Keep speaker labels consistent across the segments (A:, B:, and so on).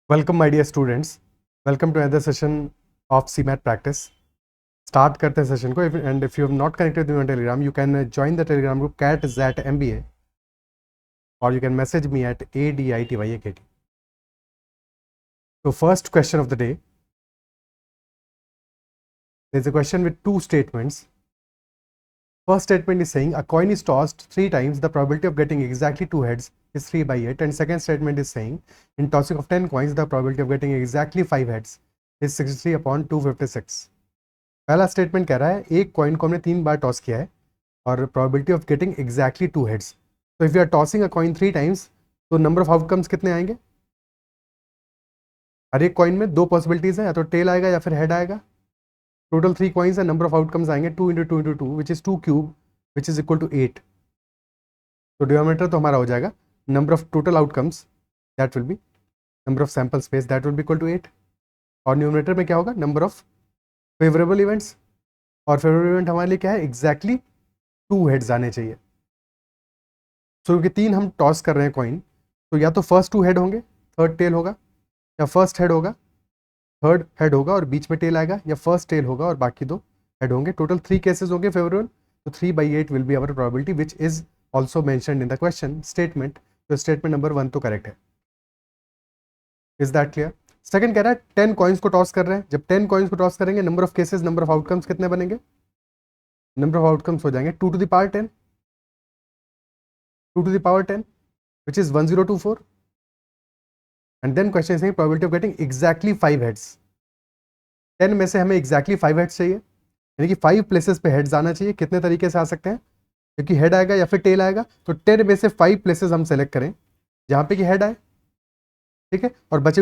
A: Welcome my dear students, welcome to another session of CMAT practice. Start करते हैं session को। And if you have not connected with Telegram, you can join the Telegram group CAT@MBA और you can message me at ADITYAKT। So first question of the day, there's a question with two statements. First statement is saying a coin is tossed 3 times, the probability of getting exactly 2 heads is 3/8, and second statement is saying in tossing of 10 coins, the probability of getting exactly 5 heads is 63/256. पहला statement कह रहा है एक coin को हमने 3 बार toss किया है और probability of getting exactly 2 heads. तो if you are tossing a coin 3 times, तो नंबर ऑफ आउटकम्स कितने आएंगे? हर एक कॉइन में 2 पॉसिबिलिटीज है, या तो टेल आएगा या फिर हेड आएगा। टोटल 3 कॉइन्स है, नंबर ऑफ आउटकम्स आएंगे 2 × 2 × 2 which is 2 cube which is equal to 8। तो डिनोमिनेटर तो हमारा हो जाएगा number of total outcomes, that will be number of sample space, that will be equal to 8। और न्यूमरेटर में क्या होगा? Number of favourable events. और फेवरेबल इवेंट हमारे लिए क्या है? एग्जैक्टली 2 हेड्स आने चाहिए। सो क्योंकि 3 हम टॉस कर रहे हैं कॉइन, तो या तो फर्स्ट 2 हेड होंगे, थर्ड टेल होगा, या फर्स्ट हेड होगा, थर्ड हेड होगा और बीच में टेल आएगा, या फर्स्ट टेल होगा और बाकी 2 हेड होंगे। टोटल 3 केसेस होंगे फेवरेबल। तो 3/8 will be our probability which is also mentioned in the question statement. तो स्टेटमेंट नंबर 1 तो करेक्ट है। Is that clear? सेकंड कह रहा है 10 कॉइन्स को टॉस कर रहे हैं। जब 10 कॉइन्स को टॉस करेंगे, number of cases, number of outcomes कितने बनेंगे? नंबर ऑफ आउटकम्स हो जाएंगे 2 to the power 10, 2 to the power 10 which is 1024, and then question is saying probability of getting exactly 5 heads। 10 में से हमें exactly 5 heads चाहिए, यानी कि 5 प्लेसेस पे हेड्स आना चाहिए। कितने तरीके से आ सकते हैं? क्योंकि हेड आएगा या फिर टेल आएगा, तो 10 में से 5 प्लेसेस हम सेलेक्ट करें जहां पे कि हेड आए, ठीक है, और बचे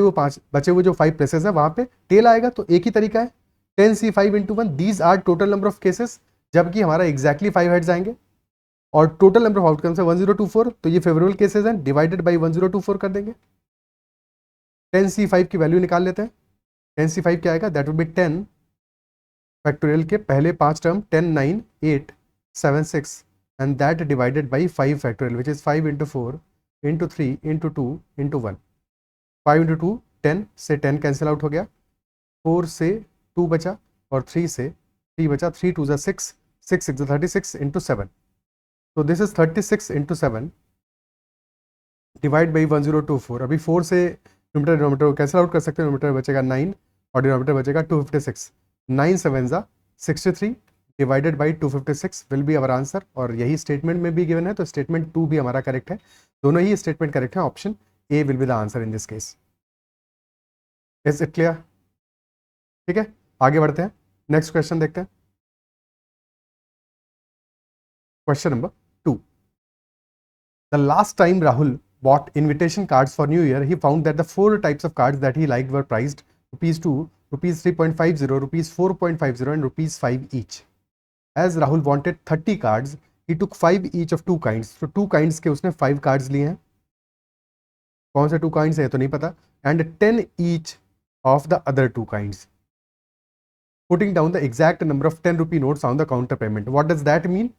A: हुए जो 5 प्लेसेस है वहां पे टेल आएगा। तो एक ही तरीका है 10C5 × 1, these are total number of cases, जबकि हमारा एग्जैक्टली 5 हेड्स आएंगे और टोटल नंबर ऑफ आउटकम्स है 1024। तो ये फेवरेबल केसेस हैं, डिवाइडेड बाई 1024 कर देंगे। 10C5 की वैल्यू निकाल लेते हैं। 10C5 क्या आएगा? दैट विल बी 10 फैक्टोरियल के पहले 5 term 10 9 8 7 6 and that divided by 5 factorial which is 5 × 4 × 3 × 2 × 1। 5 × 2 10 से 10 कैंसिल आउट हो गया, 4 से 2 बचा और 3 से 3 बचा। 3 2 6, 6 6 36 × 7। तो दिस इज 36 × 7 डिवाइड बाई 1024। अभी 4 से न्यूमरेटर डिनोमिनेटर को कैंसिल आउट कर सकते हैं। न्यूमरेटर बचेगा 9 और डिनोमिनेटर बचेगा 256। 9 7 63 divided by 256 will be our answer. और यही स्टेटमेंट में भी गिवन है, तो स्टेटमेंट 2 भी हमारा करेक्ट है। दोनों ही स्टेटमेंट करेक्ट है। Option A will be the answer in this case. Is it clear? ठीक है, आगे बढ़ते हैं, नेक्स्ट क्वेश्चन देखते हैं। Question number 2। The last time Rahul bought invitation cards for New Year, he found that the 4 types of cards that he liked were priced ₹2, ₹3.50, ₹4.50, and ₹5 each. As Rahul wanted 30 cards, he took 5 each of 2 kinds. So 2 kinds के उसने 5 cards लिए हैं। कौन से 2 kinds है तो नहीं पता। And 10 each of the other 2 kinds. Putting down the exact number of 10 rupee notes on the counter payment. What does that mean?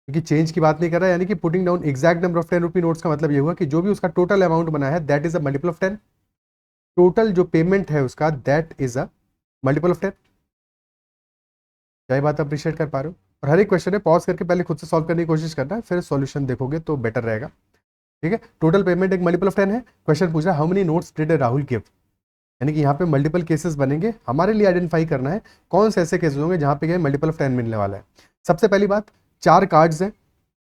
A: क्योंकि चेंज की बात नहीं कर रहा है, यानी कि putting down exact number of 10 rupee notes का मतलब ये हुआ कि जो भी उसका टोटल अमाउंट बना है that is a multiple of 10। Total जो पेमेंट है उसका that is a multiple of 10। क्या बात अप्रिशिएट कर पा रहे हो? और हर एक क्वेश्चन है पॉज करके पहले खुद से सॉल्व करने की कोशिश करना है, फिर सॉल्यूशन देखोगे तो बेटर रहेगा। ठीक है, टोटल पेमेंट एक मल्टीपल ऑफ 10 है। क्वेश्चन पूछ रहा है how many notes did Rahul give, यानी कि यहाँ पे मल्टीपल केसेस बनेंगे। हमारे लिए आइडेंटिफाई करना है कौन से ऐसे केसेस होंगे जहाँ पे मल्टीपल ऑफ 10 मिलने वाला है। सबसे पहली बात, 4 कार्ड्स हैं,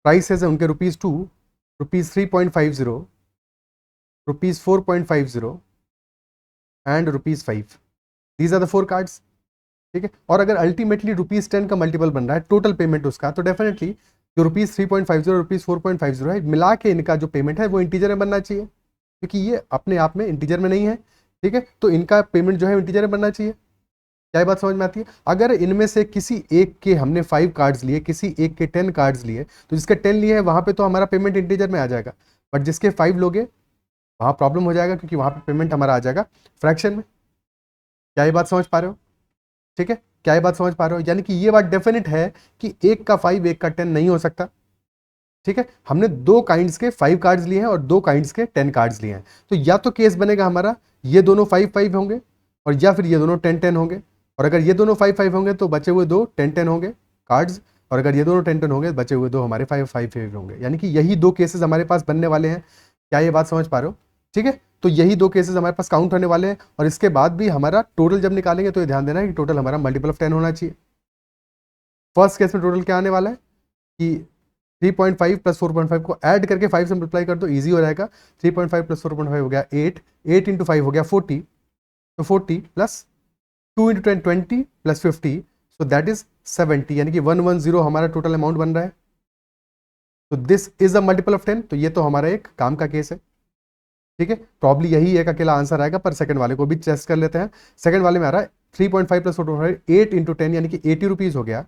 A: प्राइसेस है उनके ₹2, ₹3.50, ₹4.50 and ₹5। These are the 4 cards. ठीक है, और अगर अल्टीमेटली ₹10 का मल्टीपल बन रहा है टोटल पेमेंट उसका, तो डेफिनेटली जो ₹3.50 और ₹4.50 है, मिला के इनका जो पेमेंट है वो इंटीजर में बनना चाहिए, क्योंकि ये अपने आप में इंटीजर में नहीं है। ठीक है, तो इनका पेमेंट जो है इंटीजर में बनना चाहिए। क्या बात समझ में आती है? अगर इनमें से किसी एक के हमने 5 कार्ड्स लिए, किसी एक के 10 कार्ड्स लिए, तो जिसके 10 लिए है वहां पे तो हमारा पेमेंट इंटीजर में आ जाएगा, बट जिसके 5 लोगे वहां प्रॉब्लम हो जाएगा, क्योंकि वहां पे पेमेंट हमारा आ जाएगा फ्रैक्शन में। क्या ये बात समझ पा रहे हो? ठीक है, क्या ये बात समझ पा रहे हो? यानी कि ये बात डेफिनेट है कि एक का 5 एक का 10 नहीं हो सकता। ठीक है, हमने 2 काइंड्स के 5 कार्ड्स लिए हैं और 2 काइंड्स के 10 कार्ड्स लिए हैं, तो या तो केस बनेगा हमारा ये दोनों 5-5 होंगे और या फिर ये दोनों 10-10 होंगे, और अगर ये दोनों 5-5 होंगे तो बचे हुए 2 10-10 होंगे कार्ड्स, और अगर ये दोनों 10-10 होंगे बचे हुए 2 हमारे 5-5 होंगे, यानी कि यही 2 केसेस हमारे पास बनने वाले हैं। क्या ये बात समझ पा रहे हो? ठीक है, तो यही 2 केसेस हमारे पास काउंट होने वाले हैं, और इसके बाद भी हमारा टोटल जब निकालेंगे तो ये ध्यान देना है कि टोटल हमारा मल्टीपल ऑफ 10 होना चाहिए। फर्स्ट केस में टोटल क्या आने वाला है कि 3.5 प्लस 4.5 को ऐड करके 5 से मल्टीप्लाई कर दो, इजी हो जाएगा। 3.5 प्लस 4.5 हो गया 8, 8 इंटू 5 हो गया 40, तो 40 plus 2 into 10 20 plus 50, so that is 70, यानी कि 110 हमारा टोटल अमाउंट बन रहा है। तो this is a multiple of 10, तो ये तो हमारा एक काम का केस है। ठीक है, प्रॉब्ली यही एक अकेला आंसर आएगा, पर सेकंड वाले को भी टेस्ट कर लेते हैं। सेकंड वाले में आ रहा है 3.5 प्लस 8 इंटू 10 यानी कि 80 रुपीज हो गया,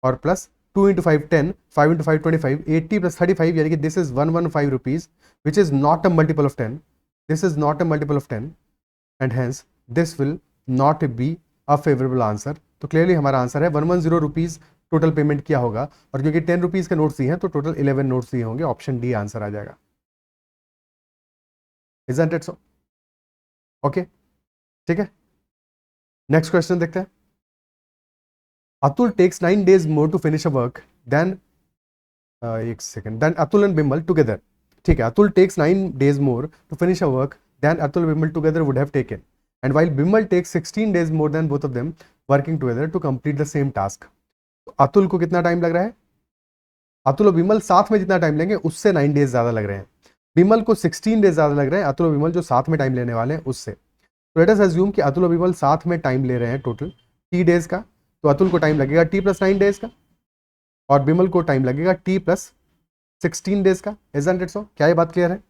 A: और प्लस 2 इंटू 5 10, 5 इंटू 5 25, 80 प्लस 35 यानी कि this is 115 rupees, which is not a multiple of 10, this is not a multiple of 10, and hence this will not be a favourable answer. तो clearly हमारा answer है 110 rupees total payment किया होगा, और क्योंकि 10 rupees के नोट्स दिए हैं तो टोटल 11 नोट्स दिए होंगे, ऑप्शन डी आंसर आ जाएगा। Isn't it so? ओके, ठीक है, नेक्स्ट क्वेश्चन देखते हैं। Atul takes 9 days more to finish a work than एक second, then Atul and Bimal together. ठीक है, Atul takes 9 days more to finish a work than Atul Bimal together would have taken, and while Bimal takes 16 days more than both of them working together to complete the same task। तो अतुल को कितना time लग रहा है? अतुल और बिमल साथ में जितना टाइम लेंगे उससे 9 days ज्यादा लग रहे हैं, बिमल को 16 days ज्यादा लग रहे हैं अतुल और बिमल जो साथ में टाइम लेने वाले हैं उससे। तो लेट अस अज्यूम कि अतुल और बिमल साथ में टाइम ले रहे हैं टोटल टी डेज का, तो अतुल को टाइम लगेगा टी प्लस 9 days का, और बिमल को टाइम लगेगा टी प्लस 16 days का। इजंट इट सो? क्या ये बात क्लियर है?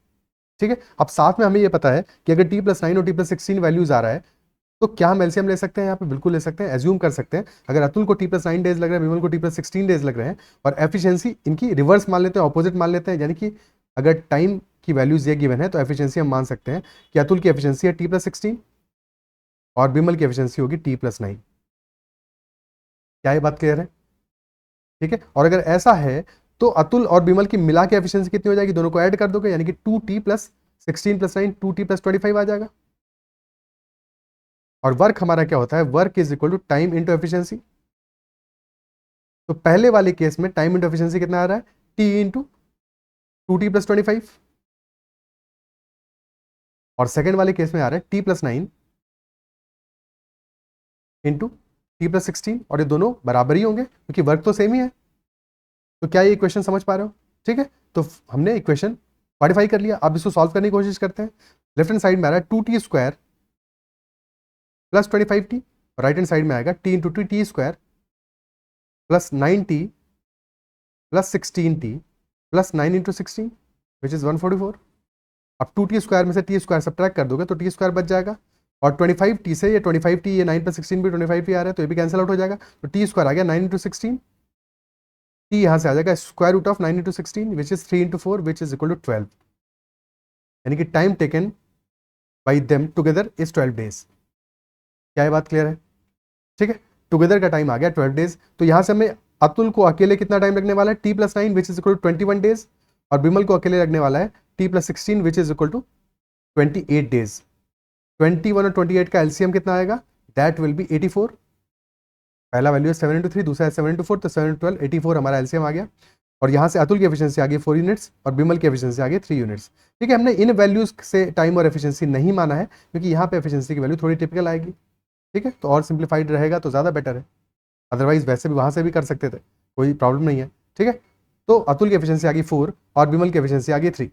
A: ठीक है, अब साथ में हमें ये पता है कि अगर टी प्लस 9 और टी प्लस 16 वैल्यूज आ रहा है तो क्या हम एलसीएम ले सकते हैं? यहाँ पे बिल्कुल ले सकते हैं, एज्यूम कर सकते हैं अगर अतुल को टी प्लस 9 days लग रहा है, बिमल को टी प्लस 16 days लग रहे हैं, और एफिशिएंसी इनकी रिवर्स मान लेते हैं, ऑपोजिट मान लेते हैं, यानी कि अगर टाइम की वैल्यूज ये गिवन है तो एफिशिएंसी हम मान सकते हैं कि अतुल की एफिशिएंसी है टी प्लस 16 और बिमल की एफिशिएंसी होगी टी प्लस 9। क्या ये बात क्लियर है? ठीक है, और अगर ऐसा है तो अतुल और बिमल की मिला के एफिशिएंसी कितनी हो जाएगी? दोनों को ऐड कर दोगे यानी कि 2t plus 16 plus 9, 2t plus 25 आ जाएगा। और वर्क हमारा क्या होता है? Work is equal to time into efficiency. तो पहले वाले केस में टाइम इंटू एफिशिएंसी कितना आ रहा है? टी इंटू 2t प्लस 25, और सेकेंड वाले केस में आ रहा है T plus 9 into T plus 16, और ये दोनों बराबर ही होंगे क्योंकि वर्क तो सेम ही है। तो क्या ये इक्वेशन समझ पा रहे हो? ठीक है, तो हमने इक्वेशन मॉडिफाई कर लिया, अब इसको सॉल्व करने की कोशिश करते हैं। लेफ्ट हैंड साइड में आ रहा है 2t स्क्वायर प्लस 25t, और राइट हैंड साइड में आएगा t into T square plus 9t plus 16t plus 9 into 16 which is 144। अब 2t स्क्वायर में से t स्क्वायर सब्ट्रैक्ट कर दोगे तो t स्क्वायर बच जाएगा, और 25t से ये 25t, ये 9 प्लस 16 भी 25 ही आ रहा है तो ये भी कैंसिल आउट हो जाएगा, तो t स्क्वायर आ गया 9 इंटू 16, t यहाँ से आ जाएगा square root of 9 into 16 which is 3 into 4 which is equal to 12, यानी कि time taken by them together is 12 days। क्या ये बात क्लियर है? ठीक है, टुगेदर का टाइम आ गया 12 days, तो यहाँ से हमें अतुल को अकेले कितना टाइम लगने वाला है? t plus 9 which is equal to 21 days, और बिमल को अकेले लगने वाला है t plus 16 which is equal to 28 days। 21 और 28 का एलसीएम कितना आएगा? That will be 84। पहला वैल्यू है 7 इंटू 3, दूसरा है 7 इंटू 4, तो 7 इंटू 12 84 हमारा एलसीएम आ गया, और यहाँ से अतुल की एफिशिएंसी आ गई 4 यूनिट्स और बिमल की एफिशिएंसी आ गई 3 यूनिट्स। ठीक है, हमने इन वैल्यूज से टाइम और एफिशिएंसी नहीं माना है क्योंकि यहाँ पे एफिशिएंसी की वैल्यू थोड़ी टिपिकल आएगी। ठीक है, तो और सिंप्लीफाइड रहेगा तो ज़्यादा बेटर है, अदरवाइज वैसे भी वहाँ से भी कर सकते थे, कोई प्रॉब्लम नहीं है। ठीक है, तो अतुल की एफिशिएंसी आ गई 4 और बिमल की एफिशिएंसी आ गई 3।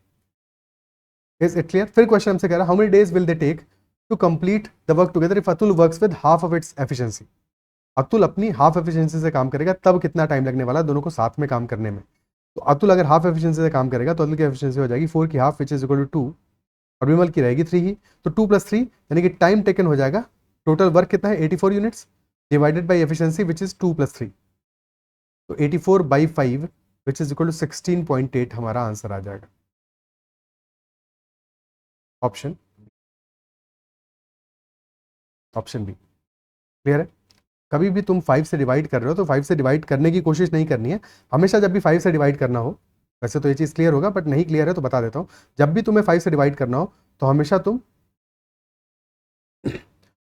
A: Is it clear? फिर क्वेश्चन हमसे कह रहा है how many days will they take to complete the work together if Atul works with half of its efficiency. Atul अपनी हाफ एफिशिएंसी से काम करेगा तब कितना टाइम लगने वाला है दोनों को साथ में काम करने में? तो अतुल अगर हाफ एफिशिएंसी से काम करेगा तो अतुल की एफिशिएंसी हो जाएगी 4 की half which is equal to 2, और बिमल की रहेगी 3 ही, तो 2 प्लस 3 यानी कि टाइम टेकन हो जाएगा, टोटल वर्क कितना है 84 units divided by efficiency which is 2 plus 3, तो 84 by 5 which is equal to 16.8 हमारा आंसर आ जाएगा, ऑप्शन ऑप्शन बी। क्लियर है? कभी भी तुम 5 से डिवाइड कर रहे हो तो 5 से डिवाइड करने की कोशिश नहीं करनी है। हमेशा जब भी 5 से डिवाइड करना हो, वैसे तो ये चीज़ क्लियर होगा बट नहीं क्लियर है तो बता देता हूँ, जब भी तुम्हें 5 से डिवाइड करना हो तो हमेशा तुम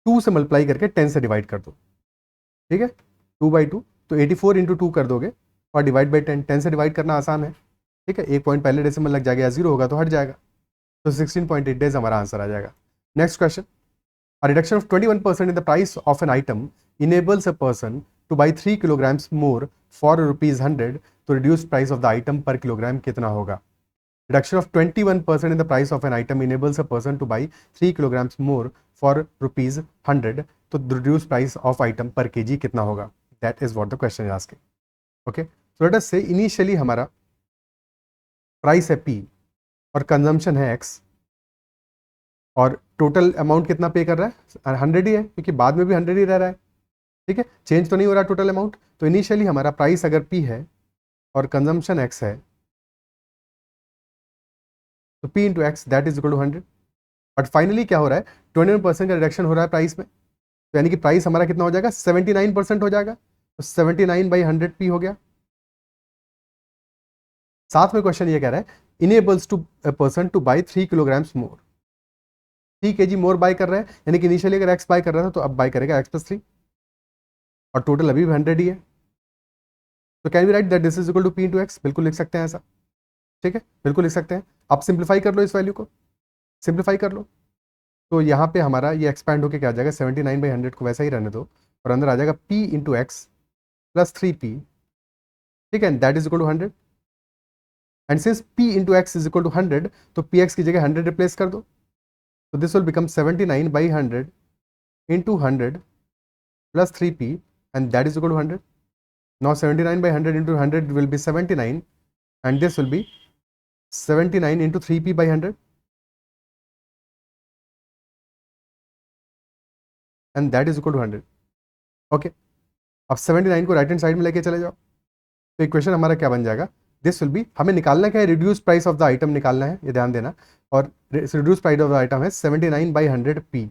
A: 2 से मल्टीप्लाई करके 10 से डिवाइड कर दो, ठीक है, 2/2, तो 84 इंटू 2 कर दोगे और डिवाइड बाई 10, 10 से डिवाइड करना आसान है, ठीक है, एक पॉइंट पहले डेसिमल लग जाएगा या 0 होगा तो हट जाएगा, तो 16.8 डेज हमारा आंसर आ जाएगा। Next question, a reduction of 21% in the price of an item enables a person to buy 3 kilograms more for rupees 100, तो reduced price of the item per kilogram कितना होगा? Reduction of 21% in the price of an item enables a person to buy 3 kilograms more for rupees 100, तो reduced price of item per kg कितना होगा? That is what the question is asking. Okay, so let us say initially हमारा price है P और consumption है X और total amount कितना पे कर रहा है? 100 ही है, क्योंकि बाद में भी 100 ही रह रहा है, ठीक है, चेंज तो नहीं हो रहा टोटल अमाउंट। तो इनिशियली हमारा प्राइस अगर P है और कंजम्पशन X है तो P into X that is equal to 100। But finally क्या हो रहा है, 21% का रिडक्शन हो रहा है प्राइस में, तो यानी कि प्राइस हमारा कितना हो जाएगा? 79% हो जाएगा, तो 79/100 P हो गया। साथ में क्वेश्चन ये कह रहा है enables to a person to buy 3 kilograms more, 3 kg more buy कर रहा है, यानी कि इनिशियली अगर एक्स बाय कर रहा था तो अब बाय करेगा एक्स प्लस 3 और टोटल अभी भी 100 ही है। तो can we write that this is equal to P into X? बिल्कुल लिख सकते हैं ऐसा, ठीक है, बिल्कुल लिख सकते हैं। आप सिंप्लीफाई कर लो, इस वैल्यू को सिंप्लीफाई कर लो, तो यहाँ पे हमारा ये एक्सपैंड होकर क्या आ जाएगा? 79/100 को वैसा ही रहने दो और अंदर आ जाएगा P into X plus 3p, ठीक है, that is equal to 100। And since p into X is equal to 100, तो पी एक्स की जगह 100 रिप्लेस कर दो, तो this will become 79/100 into 100 plus 3p and that is equal to 100. Now 79/100 into 100 will be 79 and this will be 79 into 3p by 100 and that is equal to 100. Okay. अब 79 को right hand side में लेके चले जाओ, तो equation हमारा क्या बन जाएगा? दिस विल बी, हमें निकालना क्या है? Reduce price of the item निकालना है, ये ध्यान देना, और reduce price of the item है 79/100p,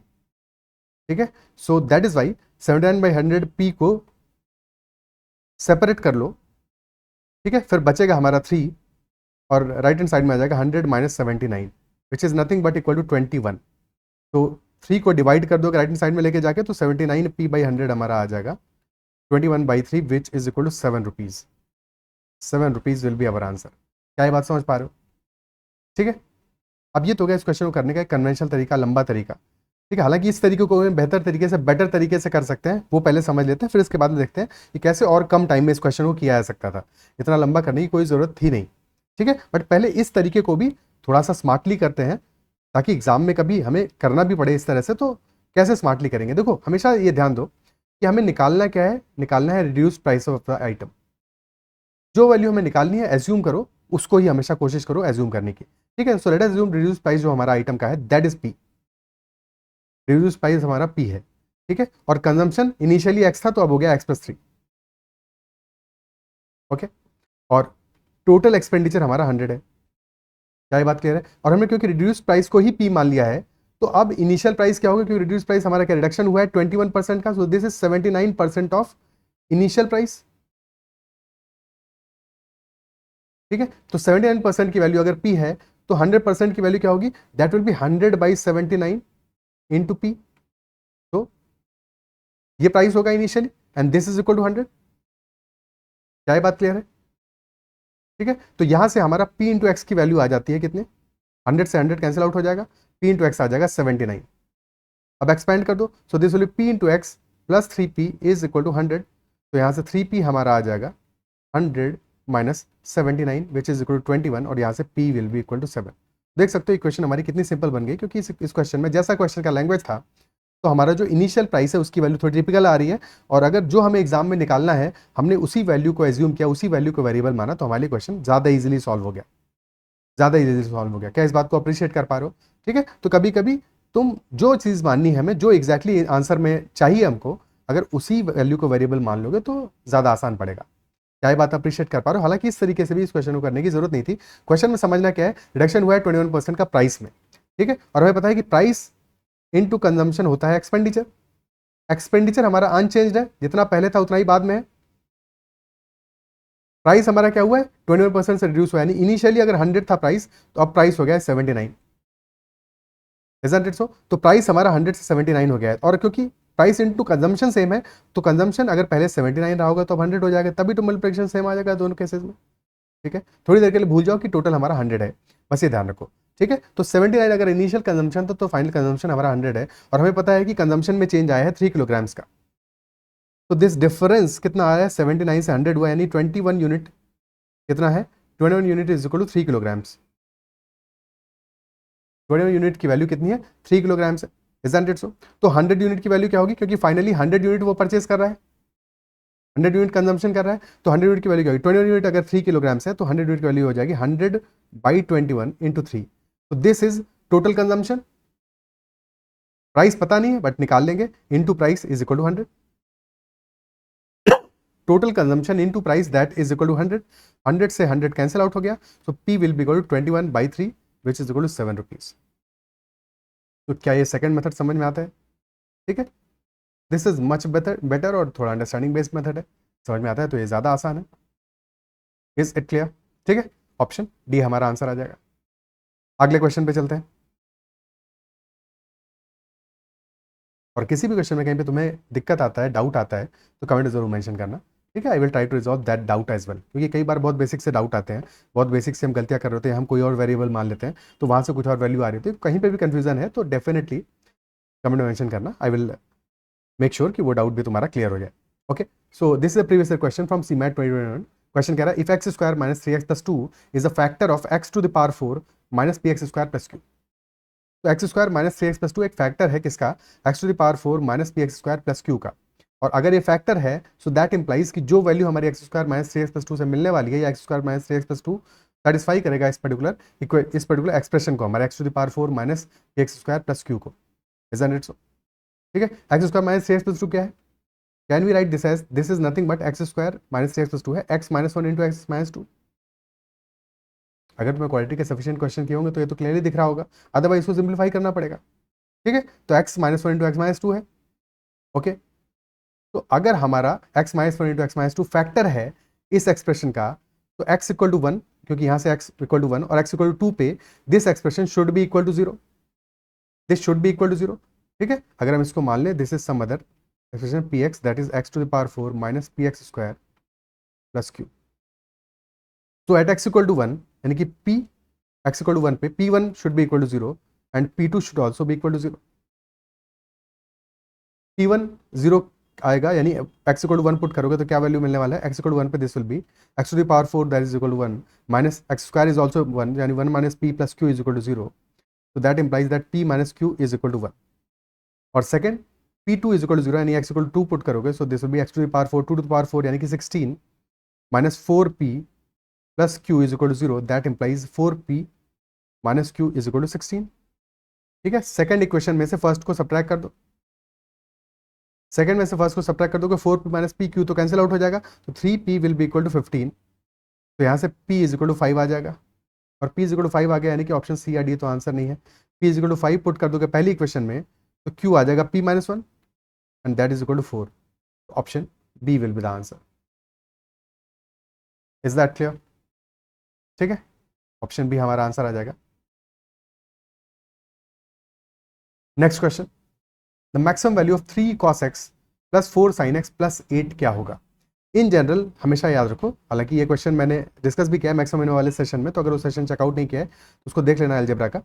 A: ठीक है। So that is why 79/100p को सेपरेट कर लो, ठीक है, फिर बचेगा हमारा 3 और राइट हैंड साइड में आ जाएगा 100 minus 79 which is nothing but equal to 21। तो 3 को डिवाइड कर दो राइट हैंड साइड में लेके जाके, तो 79p/100 हमारा आ जाएगा 21/3 which is equal to 7 rupees. 7 rupees will be our answer. क्या ये बात समझ पा रहे हो? ठीक है, अब ये तो गया इस क्वेश्चन को करने का एक कन्वेंशनल तरीका, लंबा तरीका, ठीक है। हालांकि इस तरीके को बेहतर तरीके से, बेटर तरीके से कर सकते हैं, वो पहले समझ लेते हैं, फिर इसके बाद में देखते हैं कि कैसे और कम टाइम में इस क्वेश्चन को किया जा सकता था। इतना लंबा करने की कोई ज़रूरत थी नहीं, ठीक है। बट पहले इस तरीके को भी थोड़ा सा स्मार्टली करते हैं, ताकि एग्जाम में कभी हमें करना भी पड़े इस तरह से, तो कैसे स्मार्टली करेंगे। देखो, हमेशा ये ध्यान दो कि हमें निकालना क्या है? निकालना है reduce price of the item. जो वैल्यू हमें निकालनी है एज्यूम करो, उसको ही हमेशा कोशिश करो एज्यूम करने की, ठीक है। So let us assume reduce price जो हमारा आइटम का है that is P, reduce price हमारा पी है, ठीक है, और कंजम्पशन इनिशियली एक्स था तो अब हो गया एक्स प्लस 3, ओके, और टोटल एक्सपेंडिचर हमारा 100 है। क्या ये बात क्लियर है? और हमने क्योंकि रिड्यूस प्राइस को ही पी मान लिया है, तो अब इनिशियल प्राइस क्या होगा? क्योंकि रिड्यूस प्राइस हमारा क्या रिडक्शन हुआ है 21% का, सो this is 79% of initial price, ठीक है। तो 79% की वैल्यू अगर पी है तो 100% की वैल्यू क्या होगी? That will be 100/79 into P. तो ये प्राइस होगा initially and this is equal to 100। क्या ये बात क्लियर है? ठीक है, तो यहां से हमारा p इंटू एक्स की वैल्यू आ जाती है कितने? 100 से 100 कैंसिल आउट हो जाएगा, p इंटू एक्स आ जाएगा 79। अब एक्सपेंड कर दो, so this will be p into X plus 3p is equal to 100। तो यहाँ से 3p हमारा आ जाएगा 100 minus 79 which is equal to 21, और यहाँ से p will be equal to 7। देख सकते हो इक्वेशन हमारी कितनी सिंपल बन गई, क्योंकि इस क्वेश्चन में जैसा क्वेश्चन का लैंग्वेज था, तो हमारा जो इनिशियल प्राइस है उसकी वैल्यू थोड़ी टिपिकल आ रही है, और अगर जो हमें एग्जाम में निकालना है हमने उसी वैल्यू को एज्यूम किया, उसी वैल्यू को वेरिएबल माना, तो हमारे क्वेश्चन ज़्यादा इजीली सॉल्व हो गया, ज़्यादा इजीली सॉल्व हो गया। क्या इस बात को अप्रिशिएट कर पा रहे हो? ठीक है, तो कभी कभी तुम जो चीज़ माननी है हमें, जो एग्जैक्टली आंसर में चाहिए हमको, अगर उसी वैल्यू को वेरिएबल मान लोगे तो ज़्यादा आसान पड़ेगा। क्या ये बात अप्रिशिएट कर पा रहे हो? हालांकि इस तरीके से भी इस क्वेश्चन को करने की जरूरत नहीं थी। क्वेश्चन में समझना क्या है, रिडक्शन हुआ है 21% का प्राइस में, ठीक है, और हमें पता है कि प्राइस इनटू कंजम्पशन होता है एक्सपेंडिचर, एक्सपेंडिचर हमारा अनचेंज्ड है, जितना पहले था उतना ही बाद में है। प्राइस हमारा क्या हुआ है, 21% से रिड्यूस हुआ है, यानी इनिशियली अगर 100 था प्राइस तो अब प्राइस हो गया है 79, isn't it so? तो प्राइस हमारा 100 से 79 हो गया है, और क्योंकि प्राइस इनटू कंजम्पशन सेम है तो कंजम्पशन अगर पहले 79 रहा होगा तो अब 100 हो जाएगा, तभी तो मल्टीप्लिकेशन सेम आ जाएगा दोनों केसेस में। ठीक है, थोड़ी देर के लिए भूल जाओ कि टोटल हमारा 100 है, बस ये ध्यान रखो। ठीक है, तो 79 अगर इनिशियल कंजम्पशन था तो फाइनल कंजम्पशन हमारा 100 है, और हमें पता है कि कंजम्पशन में चेंज आया है 3 किलोग्राम्स का। तो दिस डिफरेंस कितना आया है, 79 से 100 हुआ, यानी 21 यूनिट कितना है, 21 unit is equal to 3 kilograms. 21 unit की वैल्यू कितनी है, 3 किलोग्राम्स है, isn't it so? तो 100 यूनिट की वैल्यू क्या होगी, क्योंकि फाइनली 100 यूनिट वो परचेस कर रहा है, 100 यूनिट कंजम्पशन कर रहा है, तो 100 यूनिट की वैल्यू क्या होगी, 21 यूनिट अगर 3 किलोग्राम्स है तो 100 यूनिट की वैल्यू हो जाएगी 100 बाई 21 इंटू 3। तो this is total consumption, price पता नहीं है बट निकाल लेंगे, into price is equal to 100, total consumption into price that is equal to 100, 100 से 100 कैंसिल आउट हो गया, तो P will be equal to 21 by 3 which is equal to 7 rupees. तो क्या ये सेकंड मेथड समझ में आता है? ठीक है, दिस इज मच बेटर और थोड़ा अंडरस्टैंडिंग बेस्ड मेथड है, समझ में आता है तो ये ज़्यादा आसान है। Is it clear? ठीक है, ऑप्शन डी हमारा आंसर आ जाएगा। अगले क्वेश्चन पे चलते हैं, और किसी भी क्वेश्चन में कहीं पे तुम्हें दिक्कत आता है, डाउट आता है, तो कमेंट जरूर मेंशन करना। ठीक है, I will try to resolve that doubt as well, क्योंकि कई बार बहुत बेसिक से डाउट आते हैं, बहुत बेसिक से हम गलतियां कर रहे होते हैं, हम कोई और वेरिएबल मान लेते हैं तो वहां से कुछ और वैल्यू आ रही होती है, कहीं पर भी कन्फ्यूजन है तो डेफिनेटली कमेंट में मेंशन करना, आई विल मेक श्योर कि वो डाउट भी तुम्हारा क्लियर हो जाए। Okay, so this is a previous question from CMAT 2021। Question कह रहा है if x square minus 3x plus 2 is a factor of x to the power 4 minus P x square plus Q. तो x square minus 3x plus 2 एक factor है किसका, x to the power 4 minus P x square plus q का, और अगर ये factor है so that implies कि जो वैल्यू हमारी x square minus 3x plus 2 से मिलने वाली है, या x square minus 3x plus 2 satisfy करेगा इस पर्टिकुलर एक्सप्रेशन को, हमारे x to the power 4 minus P x square plus q को। Isn't it so? ठीक है, x square minus 3x plus 2 क्या है, can we write this as this is nothing but X square minus 3x plus 2 है, x minus 1 into X minus 2। अगर तुम्हें quality के sufficient question किए होंगे तो ये तो क्लियरली दिख रहा होगा, अदरवाइज इसको सिंप्लीफाई करना पड़ेगा। ठीक है, तो x minus 1 into X minus 2 है। ओके, तो अगर हमारा x minus 1 into X minus 2 factor है इस एक्सप्रेशन का, तो x इक्वल टू 1, क्योंकि यहाँ से x इक्वल टू 1 और x इक्वल टू 2 पे this expression should be equal to 0, this should be equal to 0। ठीक है, अगर हम इसको मान लें this is some other expression P X that is x to the power 4 minus P x square plus Q. तो at x equal to 1 यानी कि p x इक्वल टू 1 पे p1 should be equal to 0 and p2 should also be equal to 0। p1 0 आएगा, यानी x equal to 1 put करोगे तो क्या value मिलने वाला है, x इक्वल टू 1 पे this will be x to the power 4 that is equal to 1 minus x square is also 1, यानी 1 minus p plus q is equal to 0। तो that implies that p minus q is equal to 1। और second p2 is equal to 0, यानी x equal to 2 put करोगे, so this will be x to the power 4 2 to the power 4 यानी कि 16 minus 4p plus q is equal to 0, that implies 4p minus q is equal to 16। ठीक है, second equation में से first को subtract कर दो, सेकंड में से फर्स्ट को सब्ट्रैक्ट कर दोगे, 4p माइनस पी क्यू तो कैंसिल आउट हो जाएगा, तो 3p will be equal to 15, तो यहाँ से p इज इक्वल टू 5 आ जाएगा, और p इज इक्वल टू 5 आ गया, यानी कि ऑप्शन सी या डी तो आंसर नहीं है। p is equal to 5 put कर दोगे पहली इक्वेशन में तो q आ जाएगा p minus 1 and that is equal to 4, option B will be the answer. Is that clear? ठीक है, ऑप्शन बी हमारा आंसर आ जाएगा। Next question, the maximum value of 3 cos x plus 4 sin x plus 8 क्या होगा? In general हमेशा याद रखो, हालांकि ये क्वेश्चन मैंने डिस्कस भी किया है मैक्सिमम मिनिमम वाले सेशन में, तो अगर वो सेशन चेकआउट नहीं किया है तो उसको देख लेना अलजेब्रा का।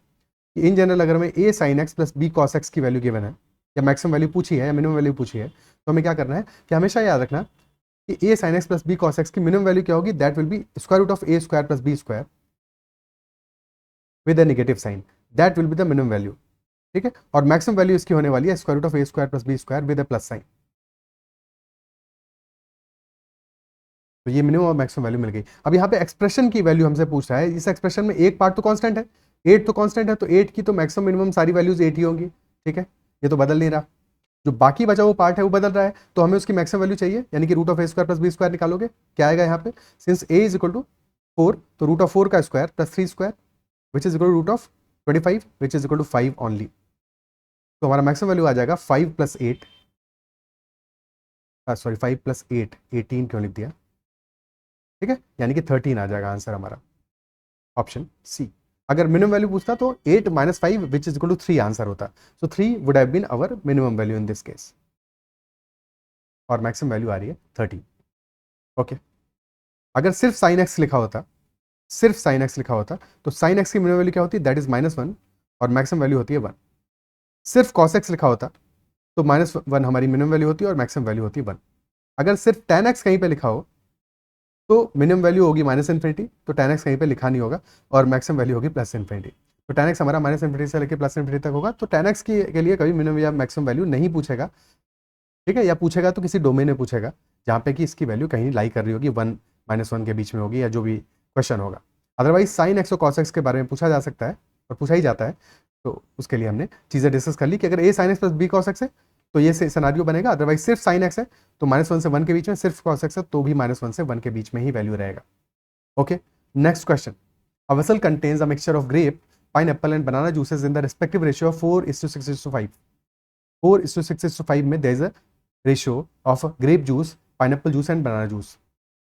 A: इन जनरल अगर हमें a sin x प्लस b cos x की वैल्यू गिवन है, या मैक्सिमम वैल्यू पूछी है या मिनिमम वैल्यू पूछी है, तो हमें क्या करना है कि हमेशा याद रखना कि a sin x प्लस b cos x की मिनिमम वैल्यू क्या होगी, that will be square root of a square plus b square with a negative sign, that will be the minimum value. ठीक है, और मैक्सिमम वैल्यू इसकी होने वाली है square root of a square plus b square with a plus sign. तो ये minimum और मैक्सिमम वैल्यू मिल गई। अब यहाँ पे एक्सप्रेशन की वैल्यू हमसे पूछ रहा है, इस एक्सप्रेशन में एक पार्ट तो कांस्टेंट है, 8 तो कांस्टेंट है, तो 8 की तो मैक्सिमम मिनिमम सारी वैल्यूज 8 ही होंगी। ठीक है, ये तो बदल नहीं रहा, जो बाकी बचा वो पार्ट है वो बदल रहा है, तो हमें उसकी मैक्सिमम वैल्यू चाहिए, यानी कि root of a square plus b square निकालोगे, क्या आएगा यहाँ पे, since a is equal to 4 तो रूट ऑफ 4 का square plus 3 square which is equal to root of 25 which is equal to 5 only. तो हमारा मैक्सिमम वैल्यू आ जाएगा 5 प्लस 8 सॉरी 5 + 8 18 क्यों लिख दिया, ठीक है, यानी कि 13 आ जाएगा आंसर हमारा, ऑप्शन सी। अगर मिनिमम वैल्यू पूछता तो 8 - 5 which is equal to 3 answer होता, so 3 would have been our minimum value in this case, और मैक्सिमम वैल्यू आ रही है 13। ओके, अगर सिर्फ साइन एक्स लिखा होता, सिर्फ साइन एक्स लिखा होता, तो साइन एक्स की मिनिमम वैल्यू क्या होती है, दैट इज -1, और मैक्सिमम वैल्यू होती है 1। सिर्फ कॉस एक्स लिखा होता तो -1 हमारी मिनिमम वैल्यू होती है और मैक्सिमम वैल्यू होती है 1। अगर सिर्फ tan एक्स कहीं पे लिखा हो तो मिनिमम वैल्यू होगी -∞, तो tan एक्स कहीं पे लिखा नहीं होगा, और मैक्सिमम वैल्यू होगी +∞। तो tan एक्स हमारा -∞ से लेकर +∞ तक होगा, तो tan एक्स के लिए कभी मिनिमम या मैक्सिमम वैल्यू नहीं पूछेगा, ठीक है, या पूछेगा तो किसी डोमेन में पूछेगा जहाँ पे कि इसकी वैल्यू कहीं लाई कर रही होगी, 1 -1 के बीच में होगी, या जो भी क्वेश्चन होगा। अदरवाइज साइन एक्स और कॉस एक्स के बारे में पूछा जा सकता है, और पूछा ही जाता है, तो उसके लिए हमने चीज़ें डिस्कस कर ली कि अगर a sin x + b cos x है तो ये सिनारियो बनेगा, अदरवाइज सिर्फ साइन एक्स है तो -1 से 1 के बीच में, सिर्फ cos x है तो भी -1 से 1 के बीच में ही वैल्यू रहेगा। Okay, next question. A vessel contains a mixture of grape, pineapple and banana juices in the respective ratio of 4:6:5। 4:6:5 में there is a ratio of grape juice, pineapple juice and banana juice.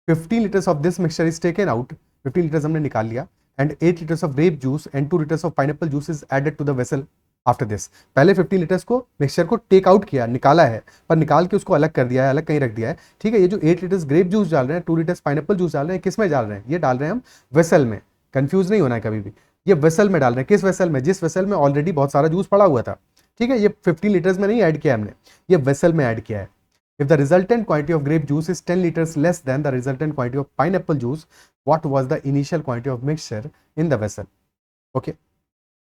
A: 15 liters of this mixture is taken out. 15 liters हमने निकाल लिया, and 8 liters of grape juice and 2 liters of pineapple juice is added to the vessel after this. पहले 15 liters को mixture को take out किया, निकाला है, पर निकाल के उसको अलग कर दिया है, अलग कहीं रख दिया है, ठीक है। ये जो 8 liters ग्रेप जूस डाल रहे हैं, 2 liters पाइनएप्पल जूस डाल रहे हैं, किस में डाल रहे हैं, ये डाल रहे हैं हम वेसल में, कंफ्यूज नहीं होना है कभी भी, ये वेसल में डाल रहे हैं। किस वेसल में, जिस वेसल में ऑलरेडी बहुत सारा जूस पड़ा हुआ था, ठीक है, ये 15 लीटर्स में नहीं ऐड किया हमने, ये वेसल में ऐड किया है। If the resultant quantity of grape juice is 10 liters less than the resultant quantity of pineapple juice, what was the initial quantity of mixture in the vessel? Okay,